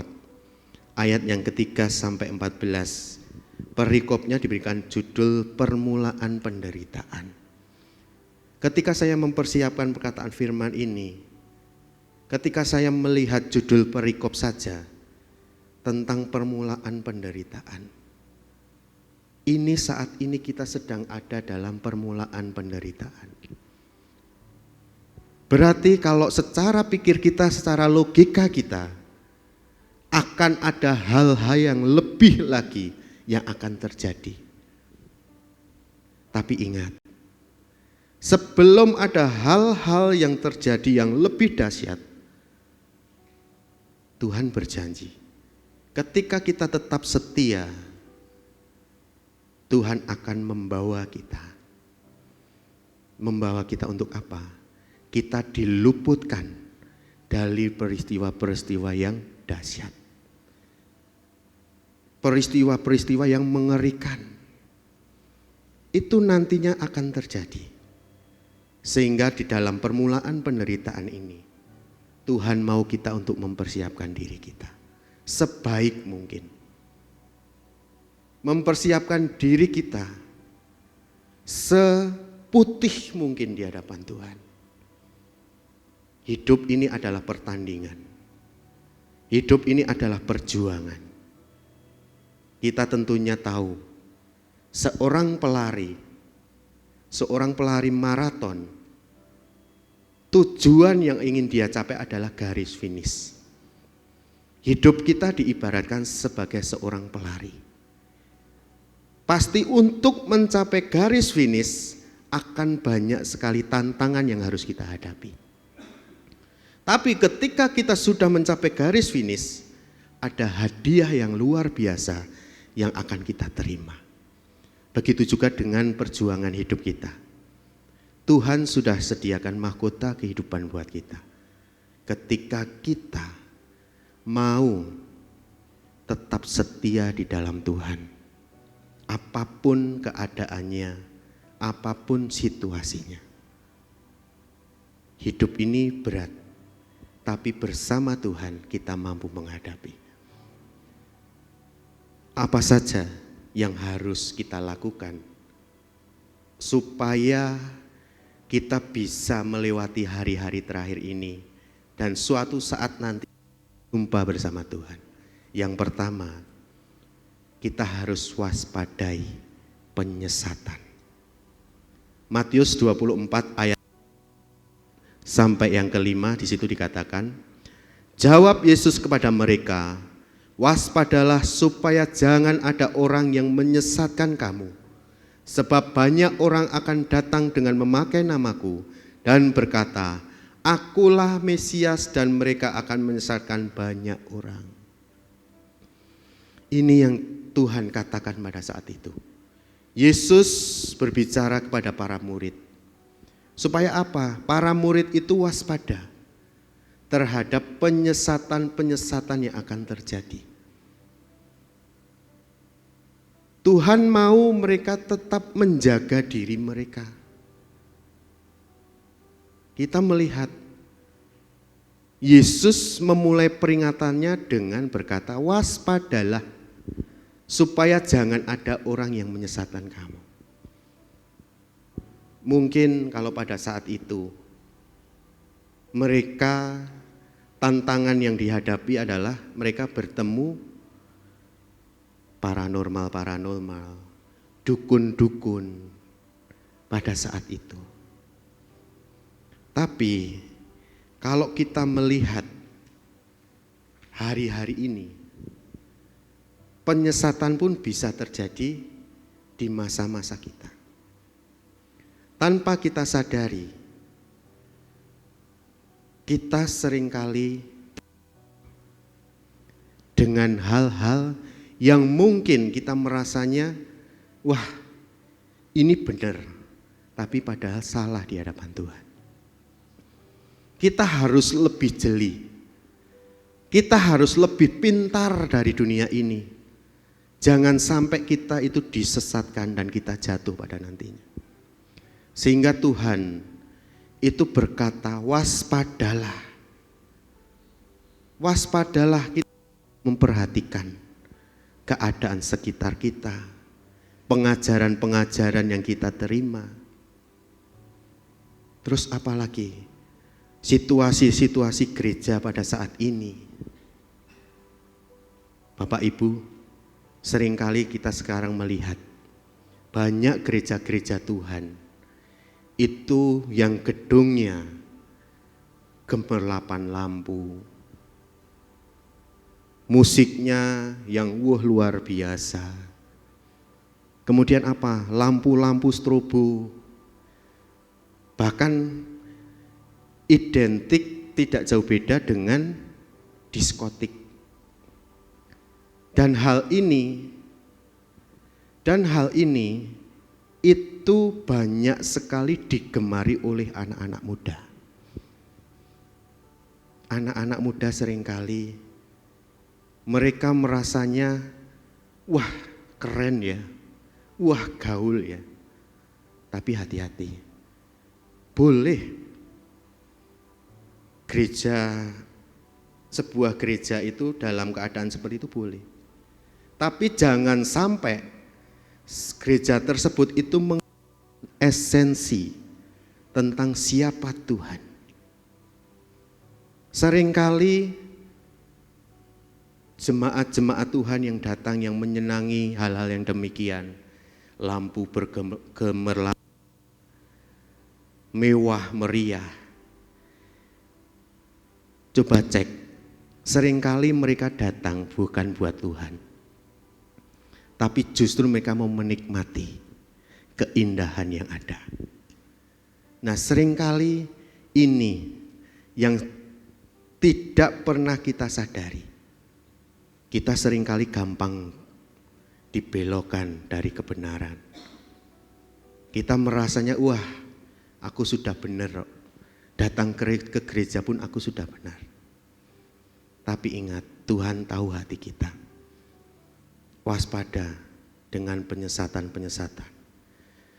ayat yang ketiga sampai 14. Perikopnya diberikan judul permulaan penderitaan. Ketika saya mempersiapkan perkataan firman ini, ketika saya melihat judul perikop saja tentang permulaan penderitaan. Ini saat ini kita sedang ada dalam permulaan penderitaan. Berarti kalau secara pikir kita, secara logika kita, akan ada hal-hal yang lebih lagi yang akan terjadi. Tapi ingat, sebelum ada hal-hal yang terjadi yang lebih dahsyat, Tuhan berjanji, ketika kita tetap setia, Tuhan akan membawa kita. Membawa kita untuk apa? Kita diluputkan dari peristiwa-peristiwa yang dahsyat. peristiwa-peristiwa yang mengerikan itu nantinya akan terjadi. Sehingga di dalam permulaan penderitaan ini, Tuhan mau kita untuk mempersiapkan diri kita sebaik mungkin. Mempersiapkan diri kita seputih mungkin di hadapan Tuhan. Hidup ini adalah pertandingan. Hidup ini adalah perjuangan. Kita tentunya tahu, seorang pelari maraton, tujuan yang ingin dia capai adalah garis finish. Hidup kita diibaratkan sebagai seorang pelari. Pasti untuk mencapai garis finish akan banyak sekali tantangan yang harus kita hadapi. Tapi ketika kita sudah mencapai garis finish, ada hadiah yang luar biasa yang akan kita terima. Begitu juga dengan perjuangan hidup kita. Tuhan sudah sediakan mahkota kehidupan buat kita. Ketika kita mau tetap setia di dalam Tuhan, apapun keadaannya, apapun situasinya. Hidup ini berat, tapi bersama Tuhan kita mampu menghadapi. Apa saja yang harus kita lakukan supaya kita bisa melewati hari-hari terakhir ini dan suatu saat nanti jumpa bersama Tuhan. Yang pertama, kita harus waspadai penyesatan. Matius 24 ayat sampai yang kelima, di situ dikatakan, jawab Yesus kepada mereka, waspadalah supaya jangan ada orang yang menyesatkan kamu. Sebab banyak orang akan datang dengan memakai namaku dan berkata, akulah Mesias, dan mereka akan menyesatkan banyak orang. Ini yang Tuhan katakan pada saat itu. Yesus berbicara kepada para murid. Supaya apa? Para murid itu waspada terhadap penyesatan-penyesatan yang akan terjadi. Tuhan mau mereka tetap menjaga diri mereka. Kita melihat Yesus memulai peringatannya dengan berkata, waspadalah supaya jangan ada orang yang menyesatkan kamu. Mungkin kalau pada saat itu mereka, tantangan yang dihadapi adalah mereka bertemu paranormal, dukun-dukun pada saat itu. Tapi kalau kita melihat hari-hari ini, penyesatan pun bisa terjadi di masa-masa kita. Tanpa kita sadari, kita seringkali dengan hal-hal yang mungkin kita merasanya, wah ini benar, tapi padahal salah di hadapan Tuhan. Kita harus lebih jeli, kita harus lebih pintar dari dunia ini. Jangan sampai kita itu disesatkan dan kita jatuh pada nantinya. Sehingga Tuhan itu berkata, waspadalah. Waspadalah, kita memperhatikan keadaan sekitar kita, pengajaran-pengajaran yang kita terima. Terus apalagi situasi-situasi gereja pada saat ini. Bapak Ibu, seringkali kita sekarang melihat banyak gereja-gereja Tuhan itu yang gedungnya gemerlapan lampu, musiknya yang luar biasa. Kemudian apa? Lampu-lampu strobo. Bahkan identik tidak jauh beda dengan diskotik. Dan hal ini itu banyak sekali digemari oleh anak-anak muda. Anak-anak muda seringkali mereka merasanya Wah, keren ya. Wah, gaul ya. Tapi hati-hati. Boleh sebuah gereja itu dalam keadaan seperti itu boleh. Tapi jangan sampai gereja tersebut itu esensi tentang siapa Tuhan. Seringkali jemaat-jemaat Tuhan yang datang yang menyenangi hal-hal yang demikian, lampu bergemerlap, mewah meriah. Coba cek, seringkali mereka datang bukan buat Tuhan, tapi justru mereka mau menikmati keindahan yang ada. Nah, seringkali ini yang tidak pernah kita sadari. Kita seringkali gampang dibelokkan dari kebenaran. Kita merasanya, wah, aku sudah benar. Datang ke gereja pun aku sudah benar. Tapi ingat, Tuhan tahu hati kita. Waspada dengan penyesatan-penyesatan.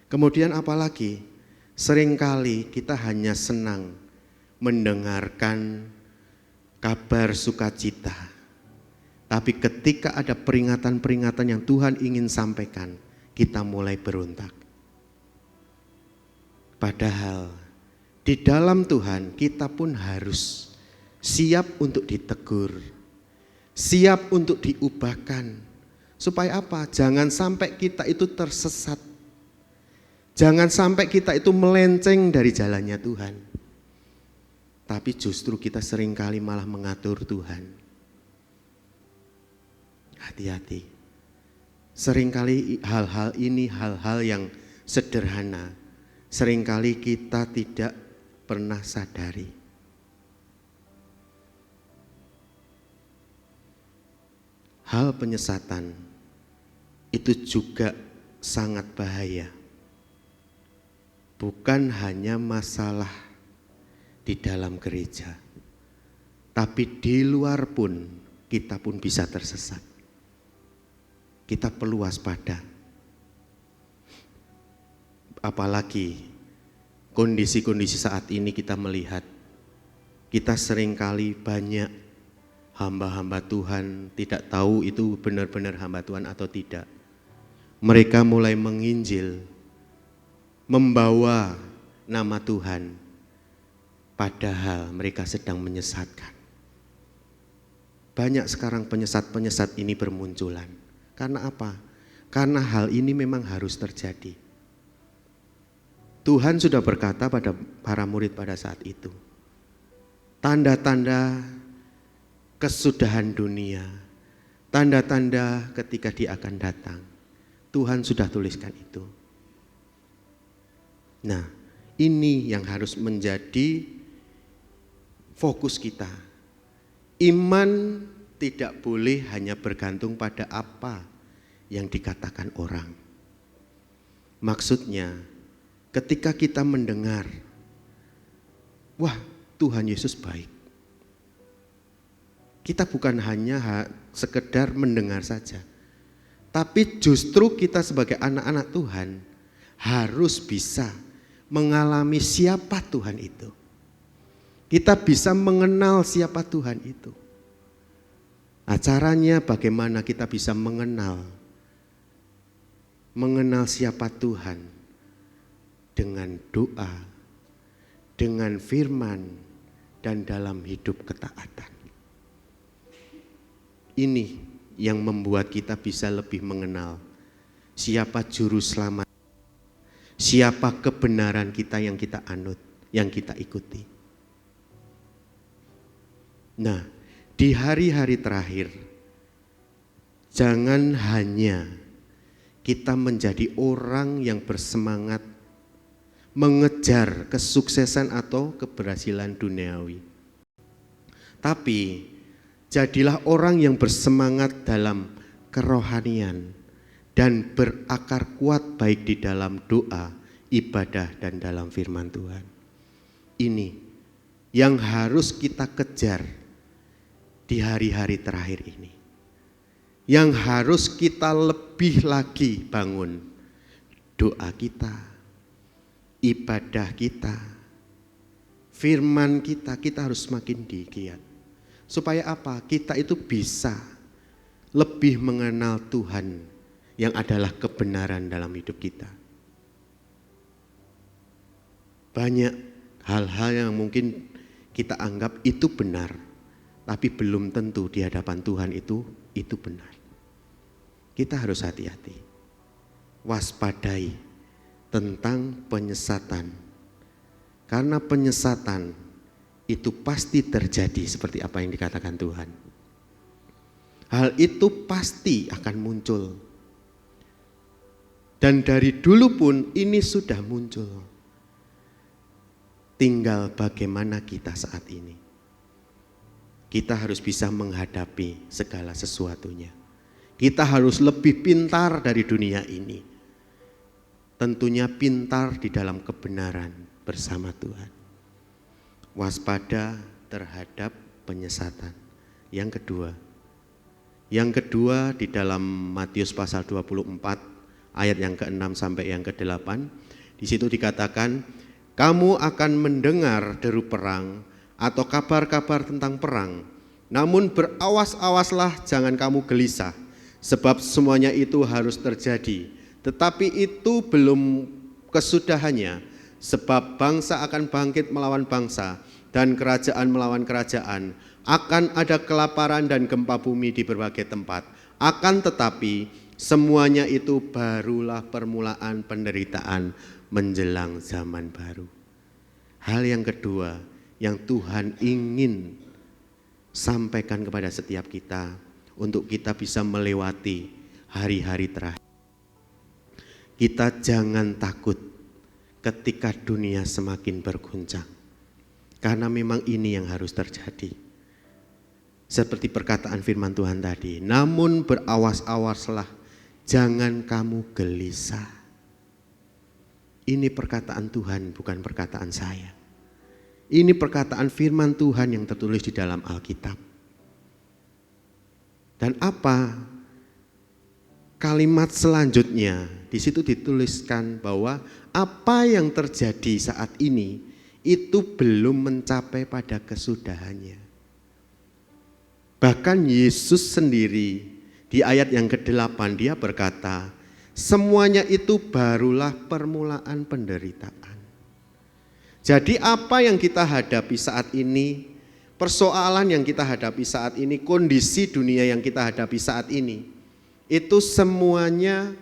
Kemudian apalagi, seringkali kita hanya senang mendengarkan kabar sukacita. Tapi ketika ada peringatan-peringatan yang Tuhan ingin sampaikan, kita mulai berontak. Padahal di dalam Tuhan kita pun harus siap untuk ditegur, siap untuk diubahkan. Supaya apa? Jangan sampai kita itu tersesat. Jangan sampai kita itu melenceng dari jalannya Tuhan. Tapi justru kita seringkali malah mengatur Tuhan. Hati-hati. Seringkali hal-hal ini hal-hal yang sederhana. Seringkali kita tidak pernah sadari. Hal penyesatan itu juga sangat bahaya. Bukan hanya masalah di dalam gereja, tapi di luar pun kita pun bisa tersesat. Kita perlu waspada. Apalagi kondisi-kondisi saat ini kita melihat, kita seringkali banyak hamba-hamba Tuhan tidak tahu itu benar-benar hamba Tuhan atau tidak. Mereka mulai menginjil, membawa nama Tuhan, padahal mereka sedang menyesatkan. Banyak sekarang penyesat-penyesat ini bermunculan. Karena apa? Karena hal ini memang harus terjadi. Tuhan sudah berkata pada para murid pada saat itu, tanda-tanda kesudahan dunia, tanda-tanda ketika Dia akan datang, Tuhan sudah tuliskan itu. Nah, ini yang harus menjadi fokus kita. Iman tidak boleh hanya bergantung pada apa yang dikatakan orang. Maksudnya, ketika kita mendengar, wah, Tuhan Yesus baik. Kita bukan hanya sekedar mendengar saja, tapi justru kita sebagai anak-anak Tuhan harus bisa mengalami siapa Tuhan itu. Kita bisa mengenal siapa Tuhan itu. Nah, caranya bagaimana kita bisa mengenal siapa Tuhan? Dengan doa, dengan firman, dan dalam hidup ketaatan. Ini yang membuat kita bisa lebih mengenal siapa juru selamat, siapa kebenaran kita yang kita anut, yang kita ikuti. Nah, di hari-hari terakhir, jangan hanya kita menjadi orang yang bersemangat mengejar kesuksesan atau keberhasilan duniawi. Tapi jadilah orang yang bersemangat dalam kerohanian dan berakar kuat baik di dalam doa, ibadah, dan dalam firman Tuhan. Ini yang harus kita kejar di hari-hari terakhir ini. yang harus kita lebih lagi bangun. Doa kita, ibadah kita, firman kita harus semakin digiat. Supaya apa? Kita itu bisa lebih mengenal Tuhan yang adalah kebenaran dalam hidup kita. Banyak hal-hal yang mungkin kita anggap itu benar, tapi belum tentu di hadapan Tuhan itu benar. Kita harus hati-hati, waspadai tentang penyesatan. Karena penyesatan itu pasti terjadi seperti apa yang dikatakan Tuhan. Hal itu pasti akan muncul. Dan dari dulu pun ini sudah muncul. Tinggal bagaimana kita saat ini. Kita harus bisa menghadapi segala sesuatunya. Kita harus lebih pintar dari dunia ini. Tentunya pintar di dalam kebenaran bersama Tuhan. Waspada terhadap penyesatan. Yang kedua di dalam Matius pasal 24 ayat yang ke-6 sampai yang ke-8, di situ dikatakan, kamu akan mendengar deru perang atau kabar-kabar tentang perang, namun berawas-awaslah jangan kamu gelisah, sebab semuanya itu harus terjadi, tetapi itu belum kesudahannya. Sebab bangsa akan bangkit melawan bangsa dan kerajaan melawan kerajaan. Akan ada kelaparan dan gempa bumi di berbagai tempat. Akan tetapi semuanya itu barulah permulaan penderitaan menjelang zaman baru. Hal yang kedua yang Tuhan ingin sampaikan kepada setiap kita untuk kita bisa melewati hari-hari terakhir. Kita jangan takut ketika dunia semakin berguncang. Karena memang ini yang harus terjadi. Seperti perkataan firman Tuhan tadi, namun berawas-awaslah, jangan kamu gelisah. Ini perkataan Tuhan, bukan perkataan saya. Ini perkataan firman Tuhan yang tertulis di dalam Alkitab. Dan apa kalimat selanjutnya? Di situ dituliskan bahwa apa yang terjadi saat ini itu belum mencapai pada kesudahannya. Bahkan Yesus sendiri di ayat yang ke-8 dia berkata, semuanya itu barulah permulaan penderitaan. Jadi apa yang kita hadapi saat ini, persoalan yang kita hadapi saat ini, kondisi dunia yang kita hadapi saat ini, itu semuanya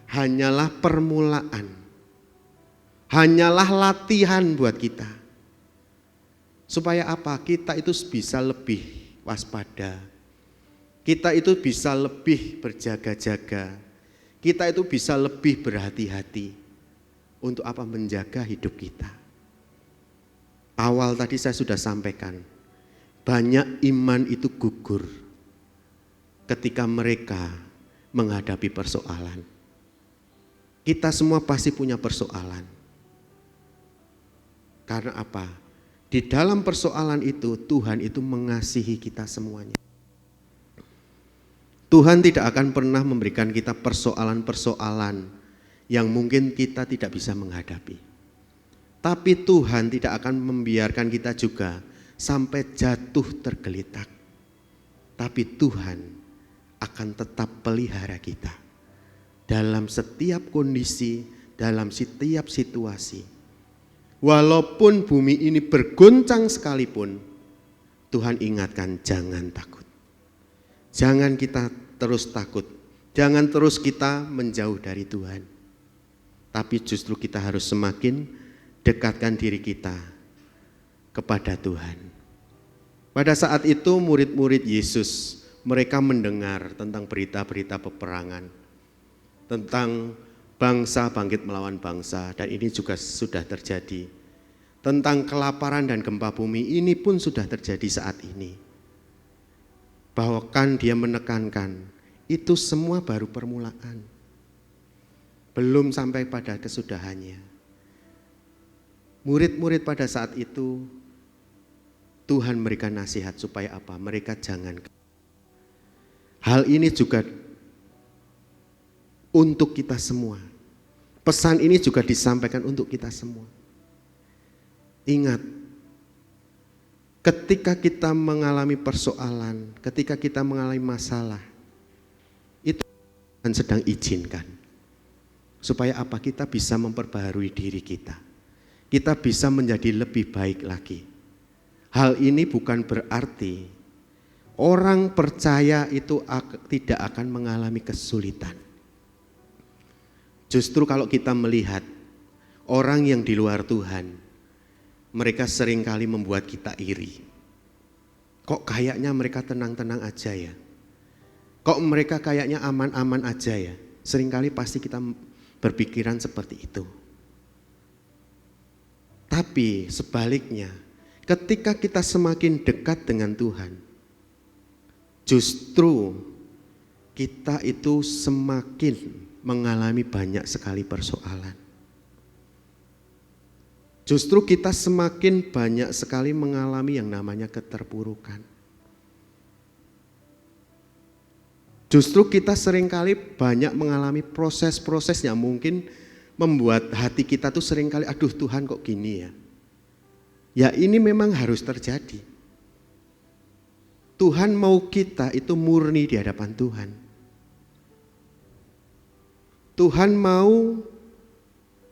hanyalah permulaan. Hanyalah latihan buat kita. Supaya apa? Kita itu bisa lebih waspada. Kita itu bisa lebih berjaga-jaga. Kita itu bisa lebih berhati-hati. Untuk apa? Menjaga hidup kita. Awal tadi saya sudah sampaikan. Banyak iman itu gugur ketika mereka menghadapi persoalan. Kita semua pasti punya persoalan. Karena apa? Di dalam persoalan itu Tuhan itu mengasihi kita semuanya. Tuhan tidak akan pernah memberikan kita persoalan-persoalan yang mungkin kita tidak bisa menghadapi. Tapi Tuhan tidak akan membiarkan kita juga sampai jatuh tergeletak. Tapi Tuhan akan tetap pelihara kita dalam setiap kondisi, dalam setiap situasi. Walaupun bumi ini bergoncang sekalipun, Tuhan ingatkan jangan takut. Jangan kita terus takut. Jangan terus kita menjauh dari Tuhan. Tapi justru kita harus semakin dekatkan diri kita kepada Tuhan. Pada saat itu murid-murid Yesus, mereka mendengar tentang berita-berita peperangan. Tentang bangsa bangkit melawan bangsa, dan ini juga sudah terjadi. Tentang kelaparan dan gempa bumi, ini pun sudah terjadi saat ini. Bahkan dia menekankan, itu semua baru permulaan. Belum sampai pada kesudahannya. Murid-murid pada saat itu, Tuhan memberikan nasihat supaya apa? Mereka jangan. Hal ini juga untuk kita semua. Pesan ini juga disampaikan untuk kita semua. Ingat, ketika kita mengalami persoalan, ketika kita mengalami masalah, itu Tuhan sedang izinkan. Supaya apa? Kita bisa memperbaharui diri kita. Kita bisa menjadi lebih baik lagi. Hal ini bukan berarti orang percaya itu tidak akan mengalami kesulitan. Justru kalau kita melihat orang yang di luar Tuhan, mereka seringkali membuat kita iri. Kok kayaknya mereka tenang-tenang aja ya? Kok mereka kayaknya aman-aman aja ya? Seringkali pasti kita berpikiran seperti itu. Tapi sebaliknya, ketika kita semakin dekat dengan Tuhan, justru kita itu semakin mengalami banyak sekali persoalan. Justru kita semakin banyak sekali mengalami yang namanya keterpurukan. Justru kita seringkali banyak mengalami proses-proses yang mungkin membuat hati kita tuh seringkali, aduh Tuhan kok gini ya. Ya ini memang harus terjadi. Tuhan mau kita itu murni di hadapan Tuhan. Tuhan mau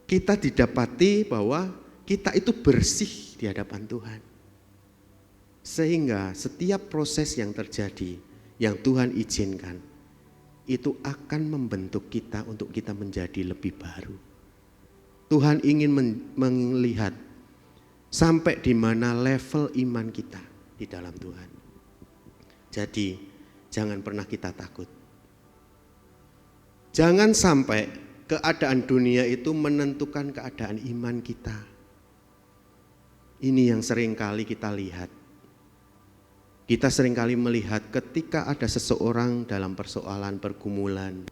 kita didapati bahwa kita itu bersih di hadapan Tuhan. Sehingga setiap proses yang terjadi, yang Tuhan izinkan, itu akan membentuk kita untuk kita menjadi lebih baru. Tuhan ingin melihat sampai di mana level iman kita di dalam Tuhan. Jadi jangan pernah kita takut. Jangan sampai keadaan dunia itu menentukan keadaan iman kita. Ini yang seringkali kita lihat. Kita seringkali melihat ketika ada seseorang dalam persoalan pergumulan,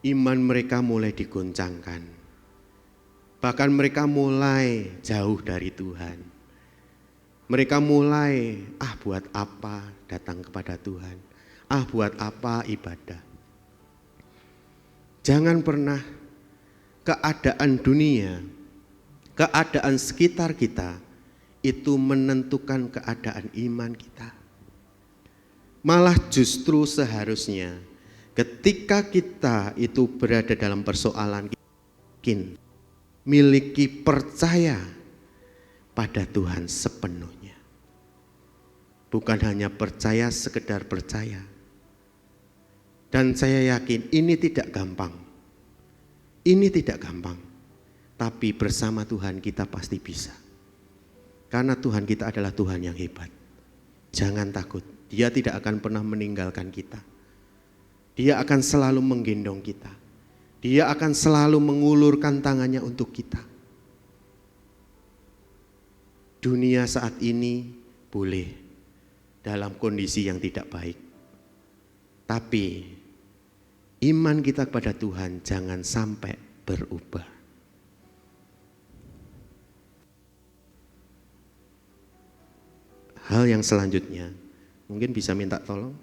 iman mereka mulai digoncangkan. Bahkan mereka mulai jauh dari Tuhan. Mereka mulai, buat apa datang kepada Tuhan? Buat apa ibadah? Jangan pernah keadaan dunia, keadaan sekitar kita, itu menentukan keadaan iman kita. Malah justru seharusnya ketika kita itu berada dalam persoalan, kita miliki percaya pada Tuhan sepenuhnya. Bukan hanya percaya sekedar percaya. Dan saya yakin ini tidak gampang. Ini tidak gampang. Tapi bersama Tuhan kita pasti bisa. Karena Tuhan kita adalah Tuhan yang hebat. Jangan takut, Dia tidak akan pernah meninggalkan kita. Dia akan selalu menggendong kita. Dia akan selalu mengulurkan tangannya untuk kita. Dunia saat ini boleh dalam kondisi yang tidak baik. Tapi iman kita kepada Tuhan jangan sampai berubah. Hal yang selanjutnya, mungkin bisa minta tolong.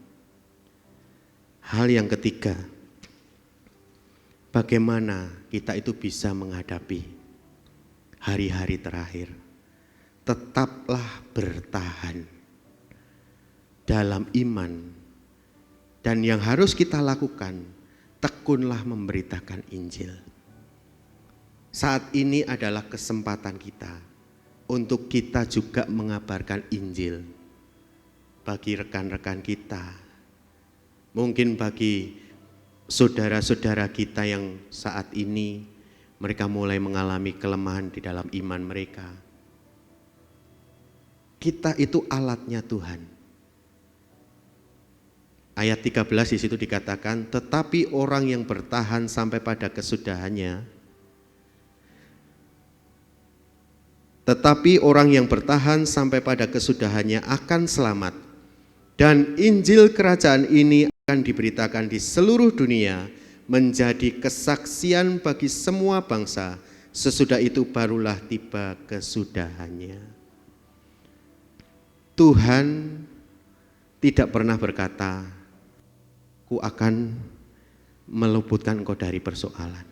Hal yang ketiga, bagaimana kita itu bisa menghadapi hari-hari terakhir. Tetaplah bertahan dalam iman. Dan yang harus kita lakukan, tekunlah memberitakan Injil. Saat ini adalah kesempatan kita untuk kita juga mengabarkan Injil bagi rekan-rekan kita, mungkin bagi saudara-saudara kita yang saat ini mereka mulai mengalami kelemahan di dalam iman mereka. Kita itu alatnya Tuhan. Ayat 13 di situ dikatakan, tetapi orang yang bertahan sampai pada kesudahannya, akan selamat. Dan Injil kerajaan ini akan diberitakan di seluruh dunia menjadi kesaksian bagi semua bangsa. Sesudah itu barulah tiba kesudahannya. Tuhan tidak pernah berkata, "Ku akan meluputkan engkau dari persoalan."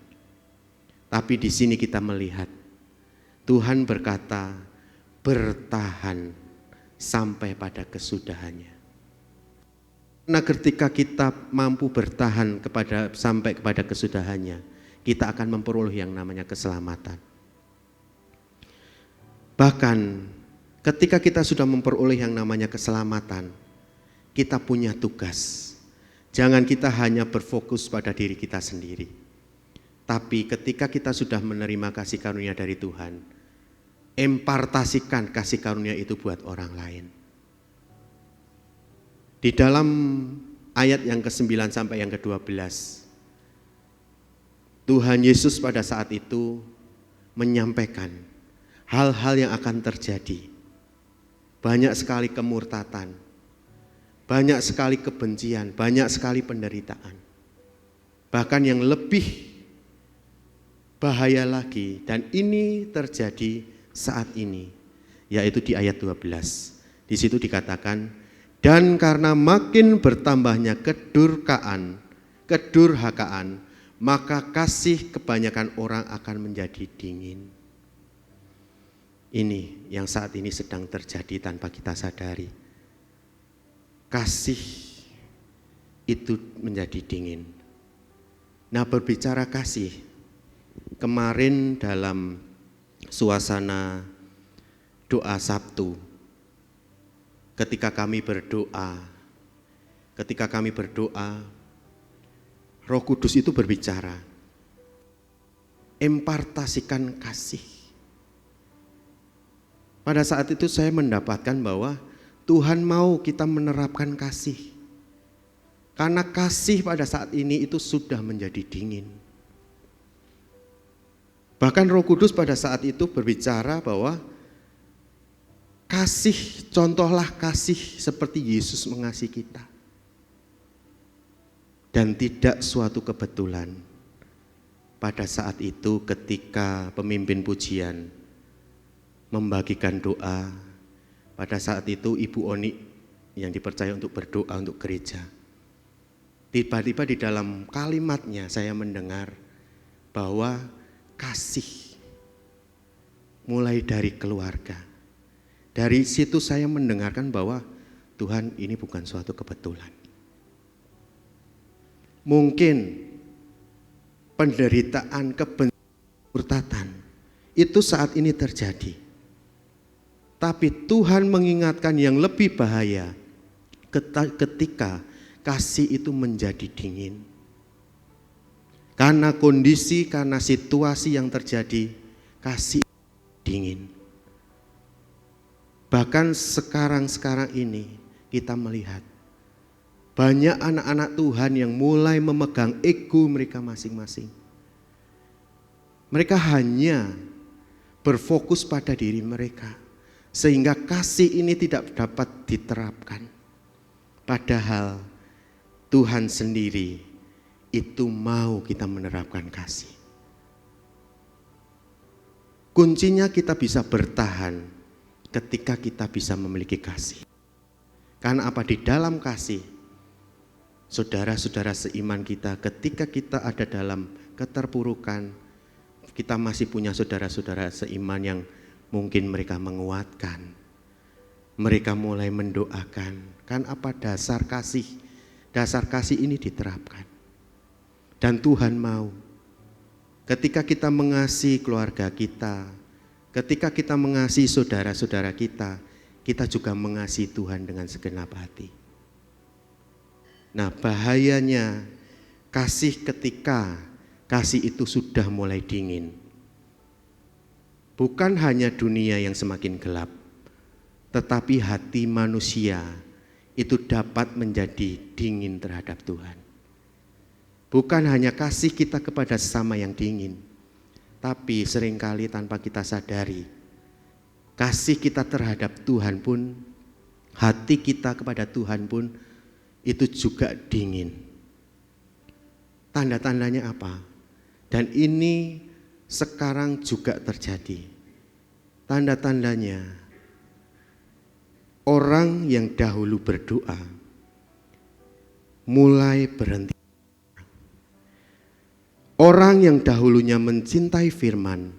Tapi di sini kita melihat Tuhan berkata, "Bertahan sampai pada kesudahannya." Nah, ketika kita mampu bertahan sampai kepada kesudahannya, kita akan memperoleh yang namanya keselamatan. Bahkan ketika kita sudah memperoleh yang namanya keselamatan, kita punya tugas. Jangan kita hanya berfokus pada diri kita sendiri. Tapi ketika kita sudah menerima kasih karunia dari Tuhan, impartasikan kasih karunia itu buat orang lain. Di dalam ayat yang ke-9 sampai yang ke-12, Tuhan Yesus pada saat itu menyampaikan hal-hal yang akan terjadi. Banyak sekali kemurtatan, banyak sekali kebencian, banyak sekali penderitaan. Bahkan yang lebih bahaya lagi, dan ini terjadi saat ini, yaitu di ayat 12. Di situ dikatakan, dan karena makin bertambahnya kedurhakaan, maka kasih kebanyakan orang akan menjadi dingin. Ini yang saat ini sedang terjadi tanpa kita sadari. Kasih itu menjadi dingin. Nah, berbicara kasih, kemarin dalam suasana doa Sabtu, ketika kami berdoa, Roh Kudus itu berbicara, impartasikan kasih. Pada saat itu saya mendapatkan bahwa Tuhan mau kita menerapkan kasih. Karena kasih pada saat ini itu sudah menjadi dingin. Bahkan Roh Kudus pada saat itu berbicara bahwa kasih, contohlah kasih seperti Yesus mengasihi kita. Dan tidak suatu kebetulan pada saat itu ketika pemimpin pujian membagikan doa, pada saat itu Ibu Oni yang dipercaya untuk berdoa untuk gereja, tiba-tiba di dalam kalimatnya saya mendengar bahwa kasih mulai dari keluarga. Dari situ saya mendengarkan bahwa Tuhan, ini bukan suatu kebetulan. Mungkin penderitaan, kebencian, itu saat ini terjadi. Tapi Tuhan mengingatkan yang lebih bahaya ketika kasih itu menjadi dingin. Karena kondisi, karena situasi yang terjadi, kasih dingin. Bahkan sekarang ini kita melihat banyak anak-anak Tuhan yang mulai memegang ego mereka masing-masing. Mereka hanya berfokus pada diri mereka, sehingga kasih ini tidak dapat diterapkan. Padahal Tuhan sendiri itu mau kita menerapkan kasih. Kuncinya kita bisa bertahan ketika kita bisa memiliki kasih. Karena apa? Di dalam kasih, saudara-saudara seiman kita, ketika kita ada dalam keterpurukan, kita masih punya saudara-saudara seiman yang mungkin mereka menguatkan, mereka mulai mendoakan. Kan apa? Dasar kasih ini diterapkan. Dan Tuhan mau ketika kita mengasihi keluarga kita, ketika kita mengasihi saudara-saudara kita, kita juga mengasihi Tuhan dengan segenap hati. Nah, bahayanya kasih ketika kasih itu sudah mulai dingin. Bukan hanya dunia yang semakin gelap, tetapi hati manusia itu dapat menjadi dingin terhadap Tuhan. Bukan hanya kasih kita kepada sesama yang dingin, tapi seringkali tanpa kita sadari, kasih kita terhadap Tuhan pun, hati kita kepada Tuhan pun itu juga dingin. Tanda-tandanya apa? Dan ini sekarang juga terjadi. Tanda-tandanya, orang yang dahulu berdoa mulai berhenti. Orang yang dahulunya mencintai firman,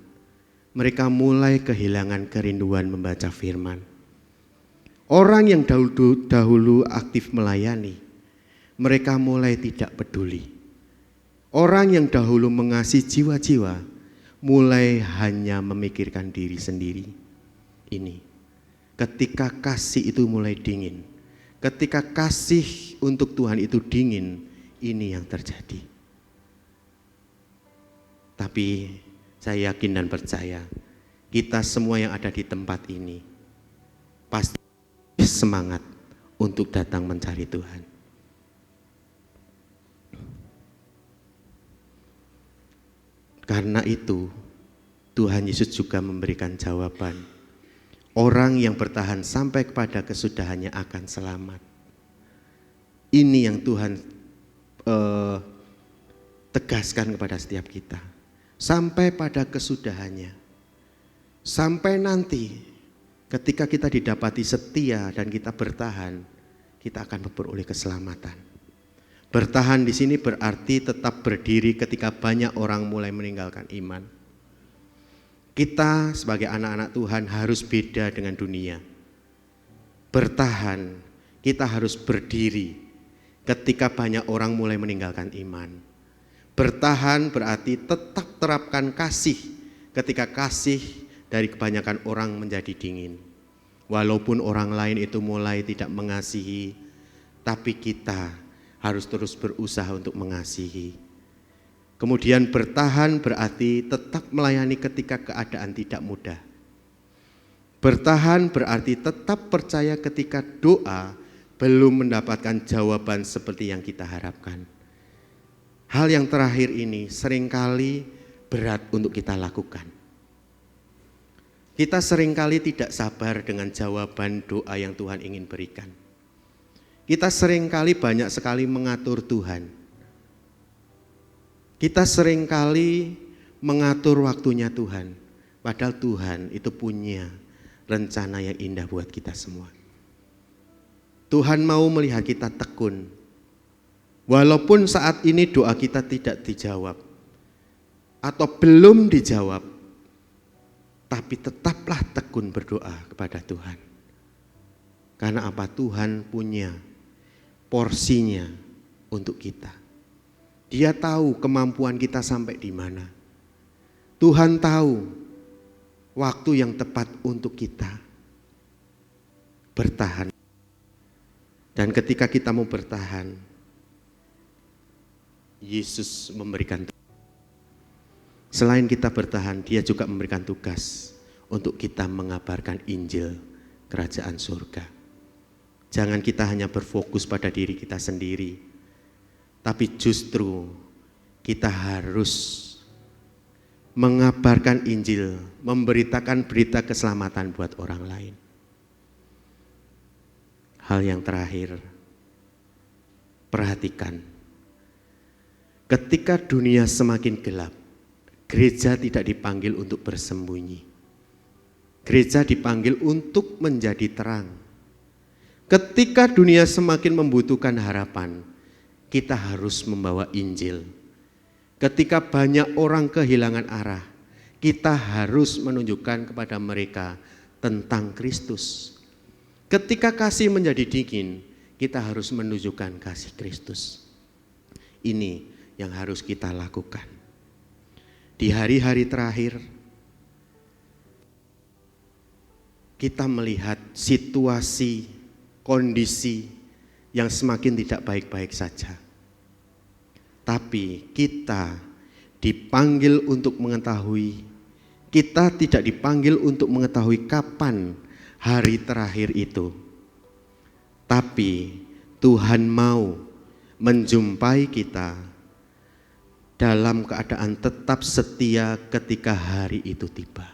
mereka mulai kehilangan kerinduan membaca firman. Orang yang dahulu aktif melayani, mereka mulai tidak peduli. Orang yang dahulu mengasihi jiwa-jiwa, mulai hanya memikirkan diri sendiri. Ini, ketika kasih itu mulai dingin, ketika kasih untuk Tuhan itu dingin, ini yang terjadi. Tapi saya yakin dan percaya, kita semua yang ada di tempat ini pasti semangat untuk datang mencari Tuhan. Karena itu, Tuhan Yesus juga memberikan jawaban. Orang yang bertahan sampai kepada kesudahannya akan selamat. Ini yang Tuhan tegaskan kepada setiap kita. Sampai pada kesudahannya. Sampai nanti ketika kita didapati setia dan kita bertahan, kita akan memperoleh keselamatan. Bertahan di sini berarti tetap berdiri ketika banyak orang mulai meninggalkan iman. Kita sebagai anak-anak Tuhan harus beda dengan dunia. Bertahan, kita harus berdiri ketika banyak orang mulai meninggalkan iman. Bertahan berarti tetap terapkan kasih ketika kasih dari kebanyakan orang menjadi dingin. Walaupun orang lain itu mulai tidak mengasihi, tapi kita harus terus berusaha untuk mengasihi. Kemudian bertahan berarti tetap melayani ketika keadaan tidak mudah. Bertahan berarti tetap percaya ketika doa belum mendapatkan jawaban seperti yang kita harapkan. Hal yang terakhir ini seringkali berat untuk kita lakukan. Kita seringkali tidak sabar dengan jawaban doa yang Tuhan ingin berikan. Kita seringkali banyak sekali mengatur Tuhan. Kita seringkali mengatur waktunya Tuhan. Padahal Tuhan itu punya rencana yang indah buat kita semua. Tuhan mau melihat kita tekun. Walaupun saat ini doa kita tidak dijawab atau belum dijawab, tapi tetaplah tekun berdoa kepada Tuhan. Karena apa? Tuhan punya porsinya untuk kita. Dia tahu kemampuan kita sampai di mana. Tuhan tahu waktu yang tepat untuk kita bertahan. Dan ketika kita mau bertahan, Yesus memberikan. Selain kita bertahan, dia juga memberikan tugas untuk kita mengabarkan Injil kerajaan surga. Jangan kita hanya berfokus pada diri kita sendiri, tapi justru kita harus mengabarkan Injil, memberitakan berita keselamatan buat orang lain. Hal yang terakhir, perhatikan. Ketika dunia semakin gelap, gereja tidak dipanggil untuk bersembunyi. Gereja dipanggil untuk menjadi terang. Ketika dunia semakin membutuhkan harapan, kita harus membawa Injil. Ketika banyak orang kehilangan arah, kita harus menunjukkan kepada mereka tentang Kristus. Ketika kasih menjadi dingin, kita harus menunjukkan kasih Kristus. Ini yang harus kita lakukan. Di hari-hari terakhir, kita melihat situasi, kondisi yang semakin tidak baik-baik saja. Tapi kita dipanggil untuk mengetahui, kita tidak dipanggil untuk mengetahui kapan hari terakhir itu. Tapi Tuhan mau menjumpai kita dalam keadaan tetap setia ketika hari itu tiba.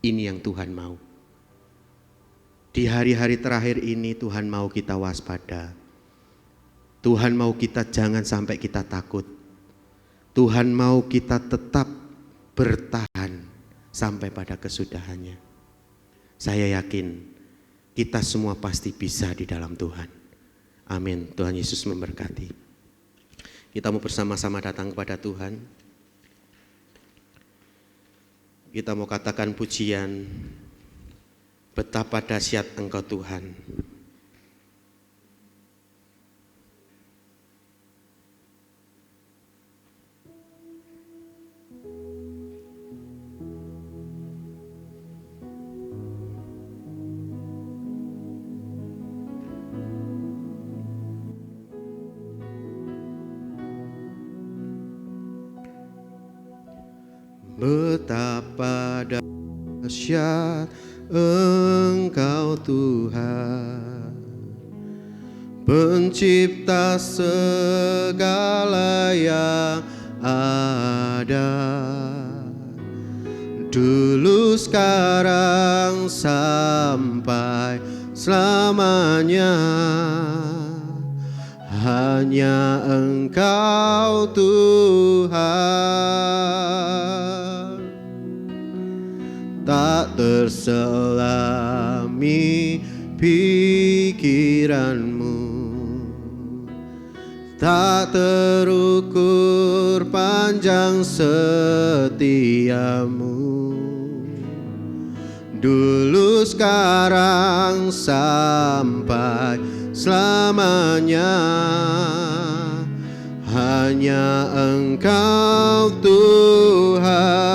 Ini yang Tuhan mau. Di hari-hari terakhir ini Tuhan mau kita waspada. Tuhan mau kita jangan sampai kita takut. Tuhan mau kita tetap bertahan sampai pada kesudahannya. Saya yakin kita semua pasti bisa di dalam Tuhan. Amin. Tuhan Yesus memberkati. Kita mau bersama-sama datang kepada Tuhan. Kita mau katakan pujian, betapa dahsyat Engkau Tuhan. Betapa dahsyat Engkau Tuhan, pencipta segala yang ada, dulu sekarang sampai selamanya. Hanya Engkau Tuhan, tak terselami pikiranmu, tak terukur panjang setiamu. Dulu sekarang sampai selamanya, hanya Engkau Tuhan.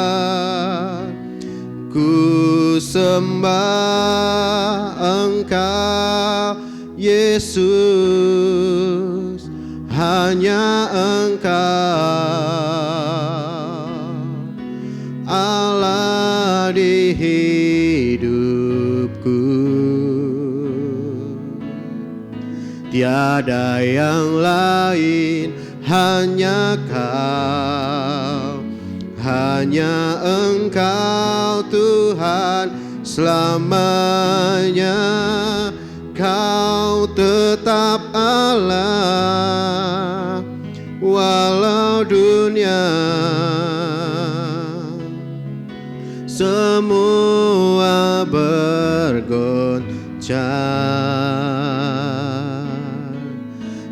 Ku sembah Engkau Yesus, hanya Engkau Allah di hidupku. Tiada yang lain, hanya Kau, hanya Engkau Tuhan selamanya. Kau tetap Allah, walau dunia semua bergoncang,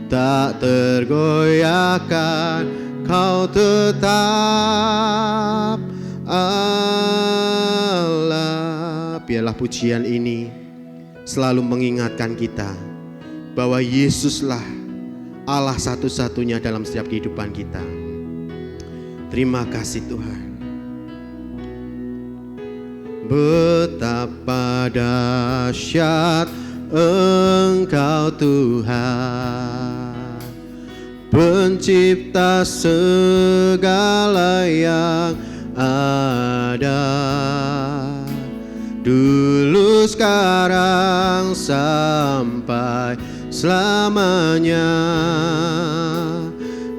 tak tergoyahkan, Kau tetap Allah. Biarlah pujian ini selalu mengingatkan kita bahwa Yesuslah Allah satu-satunya dalam setiap kehidupan kita. Terima kasih Tuhan. Betapa dahsyat Engkau Tuhan, pencipta segala yang ada, dulu sekarang sampai selamanya.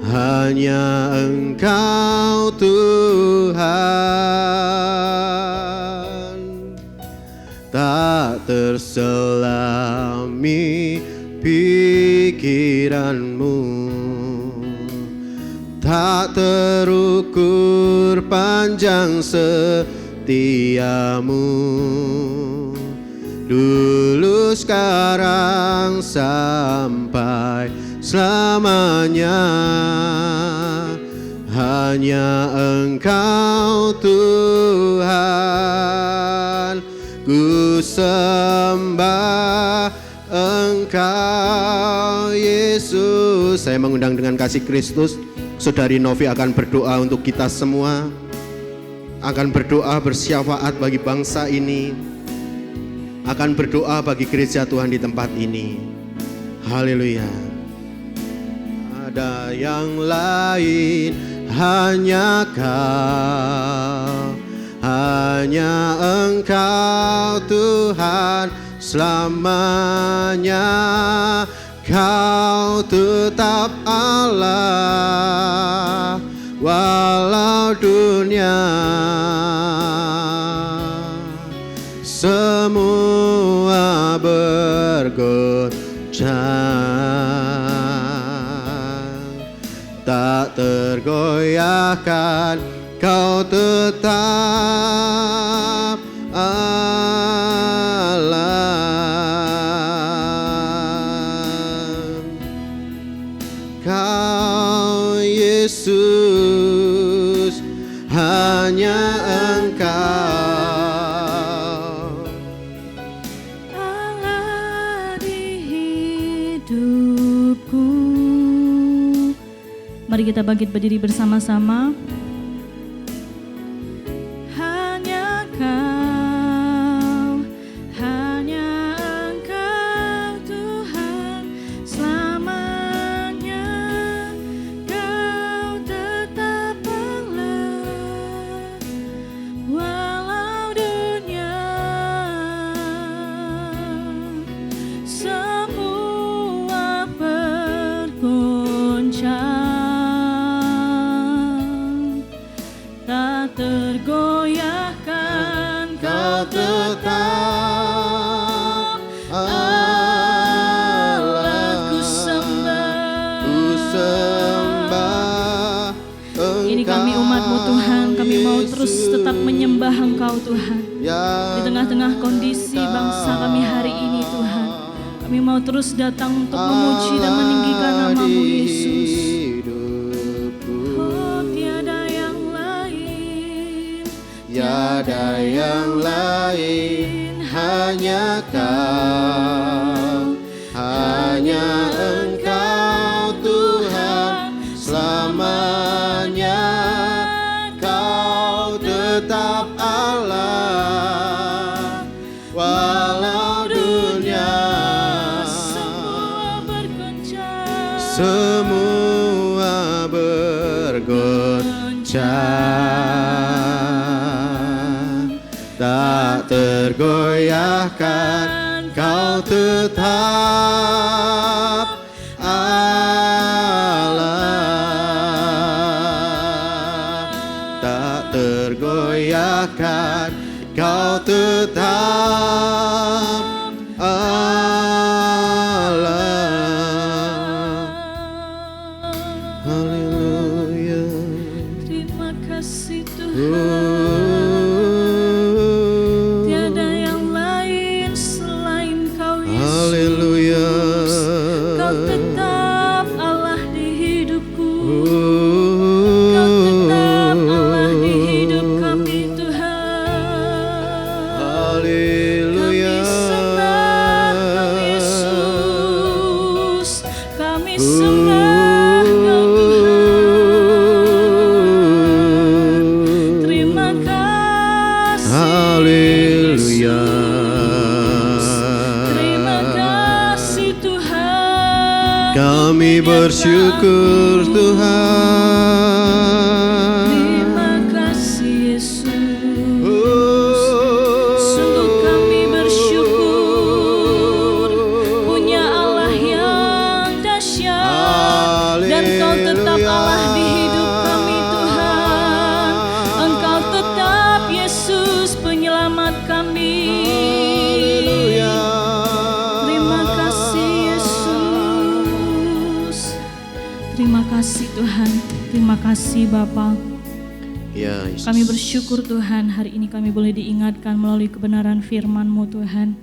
Hanya Engkau Tuhan, tak terselami pikiranmu, tak terukur panjang setiamu. Dulu sekarang sampai selamanya, hanya Engkau Tuhan. Ku sembah Engkau Yesus. Saya mengundang dengan kasih Kristus, Saudari Novi akan berdoa untuk kita semua, akan berdoa bersyafaat bagi bangsa ini, akan berdoa bagi gereja Tuhan di tempat ini. Haleluya. Ada yang lain, hanya Kau, hanya Engkau Tuhan selamanya. Kau tetap Allah, walau dunia semua bergoncang, tak tergoyahkan, Kau tetap Allah. Kau Yesus, hanya Engkau. Allah di hidupku. Mari kita bangkit berdiri bersama-sama. Hanya Kau, hanya Engkau Tuhan, selamanya Kau tetap Allah, walau dunia semua bergoncang, tak tergoyahkan Kau tetap Allah. Ku sembah, ini kami umat-Mu Tuhan, kami mau terus tetap menyembah Engkau Tuhan. Di tengah-tengah kondisi bangsa kami hari ini Tuhan, kami mau terus datang untuk memuji dan meninggikan nama-Mu Yesus. Oh, tiada yang lain, Tiada yang lain, hanya Kau, hanya Engkau Tuhan, selamanya Kau tetap Allah, walau dunia semua bergoncang, semua bergoncang, tak tergoyahkan Kau tetap Allah, tak tergoyahkan Kau tetap Allah. Haleluya. terima kasih Tuhan. Tiada yang lain selain Kau Yesus. Haleluya. Kau tetap Allah di hidupku. Kau tetap Allah di hidup kami Tuhan. Haleluya. Kami sembah Kau Yesus. Kami sembah Kau Tuhan. Terima kasih Haleluya. Terima kasih Tuhan. Kami bersyukur Tuhan. Terima kasih Yesus. Sungguh kami bersyukur punya Allah yang dahsyat, dan Kau tetap Allah di hidup kami Tuhan. Engkau tetap Yesus penyelamat kami. Terima kasih Yesus. Terima kasih Tuhan. Terima kasih Bapa. Ya, Yesus. Kami bersyukur Tuhan, hari ini kami boleh diingatkan melalui kebenaran firman-Mu Tuhan,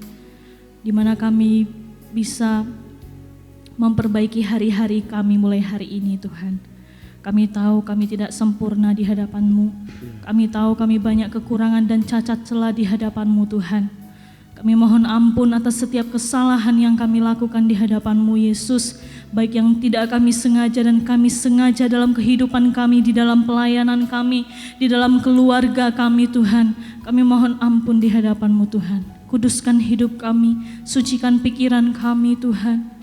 di mana kami bisa memperbaiki hari-hari kami mulai hari ini Tuhan. Kami tahu kami tidak sempurna di hadapan-Mu. Kami tahu kami banyak kekurangan dan cacat celah di hadapan-Mu Tuhan. Kami mohon ampun atas setiap kesalahan yang kami lakukan di hadapan-Mu Yesus, baik yang tidak kami sengaja dan kami sengaja dalam kehidupan kami, di dalam pelayanan kami, di dalam keluarga kami Tuhan. Kami mohon ampun di hadapan-Mu Tuhan. Kuduskan hidup kami, sucikan pikiran kami Tuhan,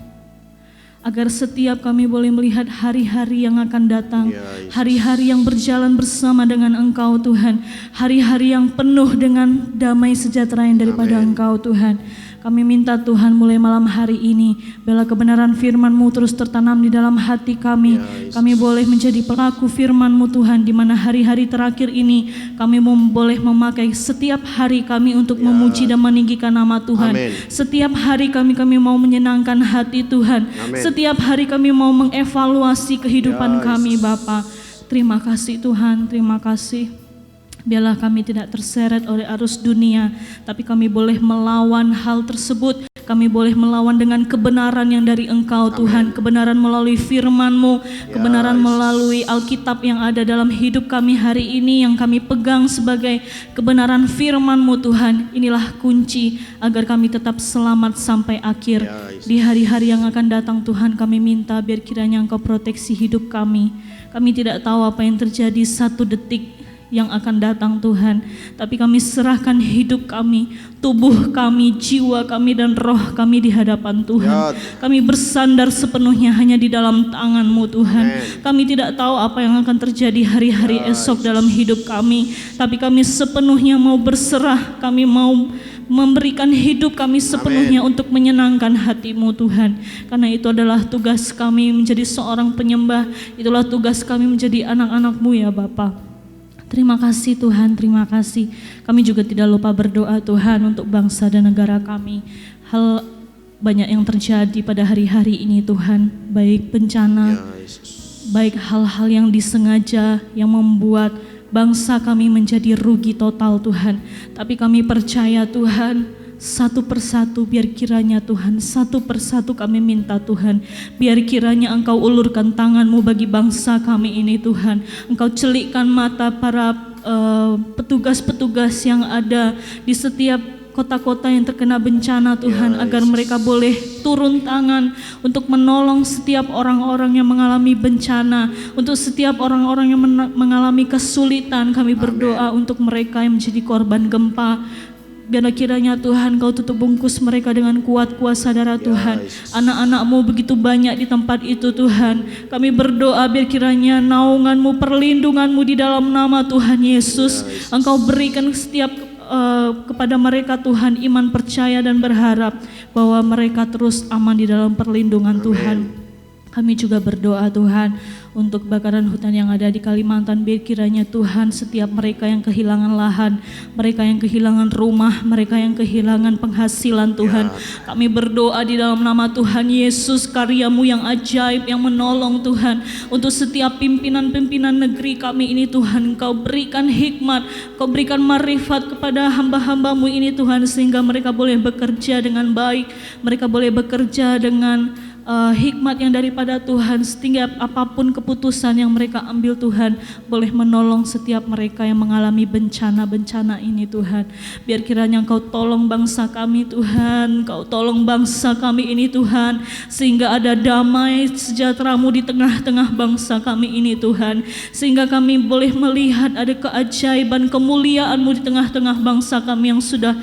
agar setiap kami boleh melihat hari-hari yang akan datang, Ya, Yesus. hari-hari yang berjalan bersama dengan Engkau Tuhan, hari-hari yang penuh dengan damai sejahtera yang daripada Amin. Engkau Tuhan. Kami minta Tuhan mulai malam hari ini, biarlah kebenaran firman-Mu terus tertanam di dalam hati kami. Ya, Yesus. Kami boleh menjadi pelaku firman-Mu Tuhan, di mana hari-hari terakhir ini kami boleh memakai setiap hari kami untuk Ya. memuji dan meninggikan nama Tuhan. Amin. Setiap hari kami mau menyenangkan hati Tuhan. Amin. Setiap hari kami mau mengevaluasi kehidupan Ya, kami Yesus. Bapa. Terima kasih Tuhan, terima kasih. Biarlah kami tidak terseret oleh arus dunia, tapi kami boleh melawan hal tersebut Kami boleh melawan dengan kebenaran yang dari Engkau Tuhan, kebenaran melalui firman-Mu, kebenaran melalui Alkitab yang ada dalam hidup kami hari ini yang kami pegang sebagai kebenaran firman-Mu Tuhan. Inilah kunci agar kami tetap selamat sampai akhir. Di hari-hari yang akan datang Tuhan, kami minta biar kiranya Engkau proteksi hidup kami. Kami tidak tahu apa yang terjadi satu detik yang akan datang Tuhan, tapi kami serahkan hidup kami, tubuh kami, jiwa kami dan roh kami di hadapan Tuhan. Kami bersandar sepenuhnya hanya di dalam tangan-Mu Tuhan. Kami tidak tahu apa yang akan terjadi hari-hari esok dalam hidup kami, tapi kami sepenuhnya mau berserah, kami mau memberikan hidup kami sepenuhnya untuk menyenangkan hati-Mu Tuhan. Karena itu adalah tugas kami menjadi seorang penyembah, itulah tugas kami menjadi anak-anak-Mu ya Bapa. Terima kasih Tuhan, terima kasih. Kami juga tidak lupa berdoa Tuhan untuk bangsa dan negara kami. Hal banyak yang terjadi pada hari-hari ini Tuhan, baik bencana, baik hal-hal yang disengaja yang membuat bangsa kami menjadi rugi total Tuhan. Tapi kami percaya Tuhan, satu persatu biar kiranya Tuhan, satu persatu kami minta Tuhan, biar kiranya Engkau ulurkan tangan-Mu bagi bangsa kami ini Tuhan. Engkau celikkan mata para petugas-petugas yang ada di setiap kota-kota yang terkena bencana Tuhan, agar mereka boleh turun tangan untuk menolong setiap orang-orang yang mengalami bencana, untuk setiap orang-orang yang mengalami kesulitan. Kami berdoa untuk mereka yang menjadi korban gempa. Biarlah kiranya Tuhan Kau tutup bungkus mereka dengan kuat kuasa darah Tuhan. Anak-anak-Mu begitu banyak di tempat itu Tuhan. Kami berdoa biar kiranya naungan-Mu, perlindungan-Mu di dalam nama Tuhan Yesus. Engkau berikan setiap kepada mereka Tuhan iman, percaya dan berharap bahwa mereka terus aman di dalam perlindungan Tuhan. Kami juga berdoa Tuhan untuk kebakaran hutan yang ada di Kalimantan, biar kiranya Tuhan setiap mereka yang kehilangan lahan, mereka yang kehilangan rumah, mereka yang kehilangan penghasilan Tuhan, kami berdoa di dalam nama Tuhan Yesus, karya-Mu yang ajaib yang menolong Tuhan, untuk setiap pimpinan-pimpinan negeri kami ini Tuhan, Kau berikan hikmat, Kau berikan marifat kepada hamba-hamba-Mu ini Tuhan, sehingga mereka boleh bekerja dengan baik, mereka boleh bekerja dengan hikmat yang daripada Tuhan, sehingga apapun keputusan yang mereka ambil Tuhan boleh menolong setiap mereka yang mengalami bencana-bencana ini Tuhan. Biar kiranya Engkau tolong bangsa kami Tuhan, Kau tolong bangsa kami ini Tuhan, sehingga ada damai sejahtera-Mu di tengah-tengah bangsa kami ini Tuhan, sehingga kami boleh melihat ada keajaiban kemuliaan-Mu di tengah-tengah bangsa kami yang sudah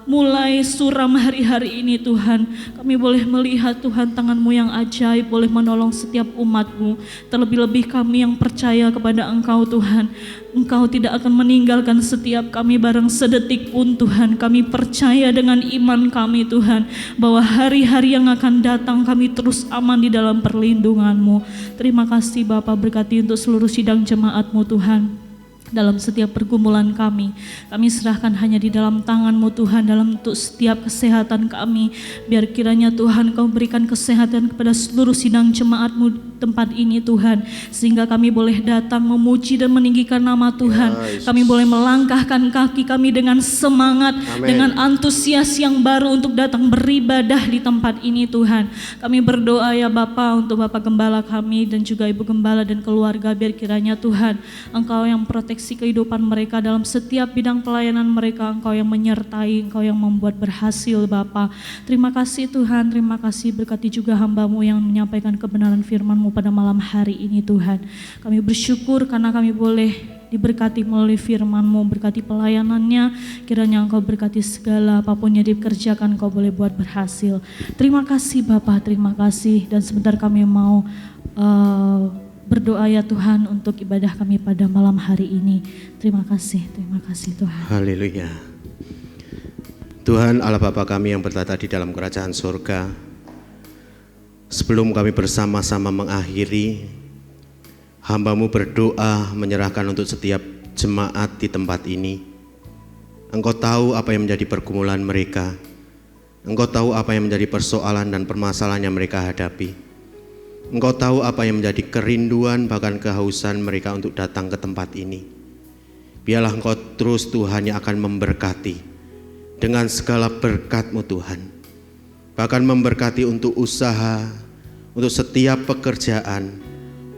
mulai suram hari-hari ini Tuhan. Kami boleh melihat Tuhan tangan-Mu yang ajaib boleh menolong setiap umat-Mu. Terlebih-lebih kami yang percaya kepada Engkau Tuhan, Engkau tidak akan meninggalkan setiap kami barang sedetik pun Tuhan. Kami percaya dengan iman kami Tuhan, bahwa hari-hari yang akan datang kami terus aman di dalam perlindungan-Mu. Terima kasih Bapa, berkati untuk seluruh sidang jemaat-Mu Tuhan. Dalam setiap pergumulan kami serahkan hanya di dalam tangan-Mu Tuhan, dalam untuk setiap kesehatan kami. Biar kiranya Tuhan Kau berikan kesehatan kepada seluruh sidang jemaat-Mu tempat ini Tuhan, sehingga kami boleh datang memuji dan meninggikan nama Tuhan. Kami boleh melangkahkan kaki kami dengan semangat, dengan antusias yang baru untuk datang beribadah di tempat ini Tuhan. Kami berdoa ya Bapa untuk Bapak Gembala kami dan juga Ibu Gembala dan keluarga, biar kiranya Tuhan Engkau yang proteksi kehidupan mereka dalam setiap bidang pelayanan mereka. Engkau yang menyertai, Engkau yang membuat berhasil Bapa. Terima kasih Tuhan, terima kasih, berkati juga hamba-Mu yang menyampaikan kebenaran firman-Mu pada malam hari ini Tuhan. Kami bersyukur karena kami boleh diberkati melalui firman-Mu, berkati pelayanannya, kiranya Engkau berkati segala apapun yang dikerjakan Engkau boleh buat berhasil. Terima kasih Bapa, terima kasih, dan sebentar kami mau berdoa ya Tuhan untuk ibadah kami pada malam hari ini. Terima kasih Tuhan. Haleluya. Tuhan Allah Bapa kami yang bertata di dalam kerajaan surga, sebelum kami bersama-sama mengakhiri, hamba-Mu berdoa menyerahkan untuk setiap jemaat di tempat ini. Engkau tahu apa yang menjadi pergumulan mereka, Engkau tahu apa yang menjadi persoalan dan permasalahan yang mereka hadapi. Engkau tahu apa yang menjadi kerinduan bahkan kehausan mereka untuk datang ke tempat ini. Biarlah Engkau terus Tuhan yang akan memberkati dengan segala berkat-Mu Tuhan. bahkan memberkati untuk usaha, untuk setiap pekerjaan,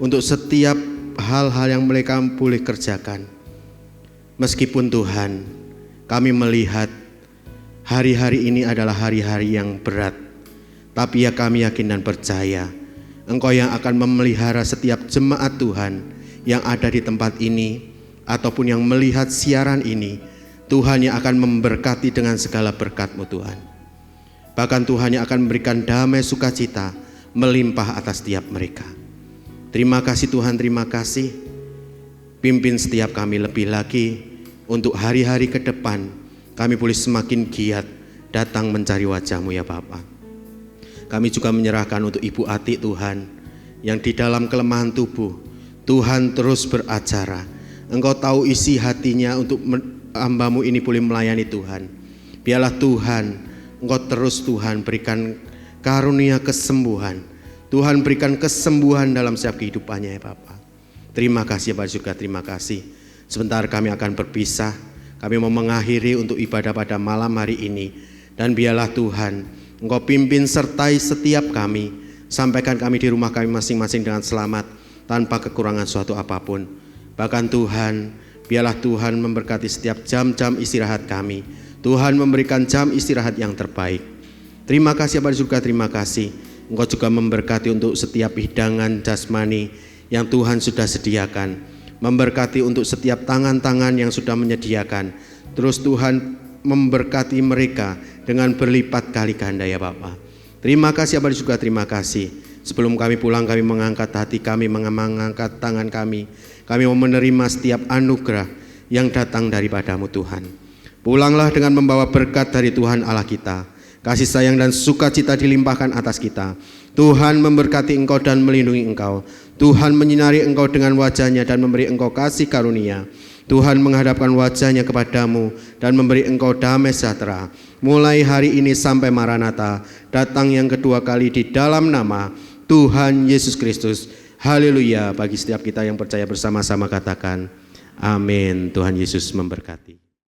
untuk setiap hal-hal yang mereka boleh kerjakan. Meskipun Tuhan, kami melihat hari-hari ini adalah hari-hari yang berat, tapi ya kami yakin dan percaya Engkau yang akan memelihara setiap jemaat Tuhan yang ada di tempat ini ataupun yang melihat siaran ini. Tuhan yang akan memberkati dengan segala berkat-Mu Tuhan. Bahkan Tuhan yang akan memberikan damai sukacita melimpah atas setiap mereka. Terima kasih Tuhan, terima kasih. Pimpin setiap kami lebih lagi untuk hari-hari ke depan. Kami boleh semakin giat datang mencari wajah-Mu ya Bapa. Kami juga menyerahkan untuk Ibu Ati Tuhan, yang di dalam kelemahan tubuh Tuhan terus beracara. Engkau tahu isi hatinya untuk hamba-Mu ini boleh melayani Tuhan. Biarlah Tuhan, Engkau terus Tuhan berikan karunia kesembuhan. Tuhan berikan kesembuhan dalam setiap kehidupannya ya Bapa. Terima kasih Bapak juga, terima kasih. Sebentar kami akan berpisah. Kami mau mengakhiri untuk ibadah pada malam hari ini. Dan biarlah Tuhan, Engkau pimpin sertai setiap kami. Sampaikan kami di rumah kami masing-masing dengan selamat, tanpa kekurangan suatu apapun. Bahkan Tuhan, biarlah Tuhan memberkati setiap jam-jam istirahat kami. Tuhan memberikan jam istirahat yang terbaik. Terima kasih Bapa di surga, terima kasih. Engkau juga memberkati untuk setiap hidangan jasmani yang Tuhan sudah sediakan. Memberkati untuk setiap tangan-tangan yang sudah menyediakan. Terus Tuhan memberkati mereka dengan berlipat kali ganda ya Bapa. Terima kasih Bapa di surga, terima kasih. Sebelum kami pulang, kami mengangkat hati kami, mengangkat tangan kami. Kami mau menerima setiap anugerah yang datang daripada-Mu Tuhan. Pulanglah dengan membawa berkat dari Tuhan Allah kita. Kasih sayang dan sukacita dilimpahkan atas kita. Tuhan memberkati engkau dan melindungi engkau. Tuhan menyinari engkau dengan wajah-Nya dan memberi engkau kasih karunia. Tuhan menghadapkan wajah-Nya kepadamu dan memberi engkau damai sejahtera. Mulai hari ini sampai Maranatha, datang yang kedua kali di dalam nama Tuhan Yesus Kristus. Haleluya. Bagi setiap kita yang percaya bersama-sama katakan amin. Tuhan Yesus memberkati.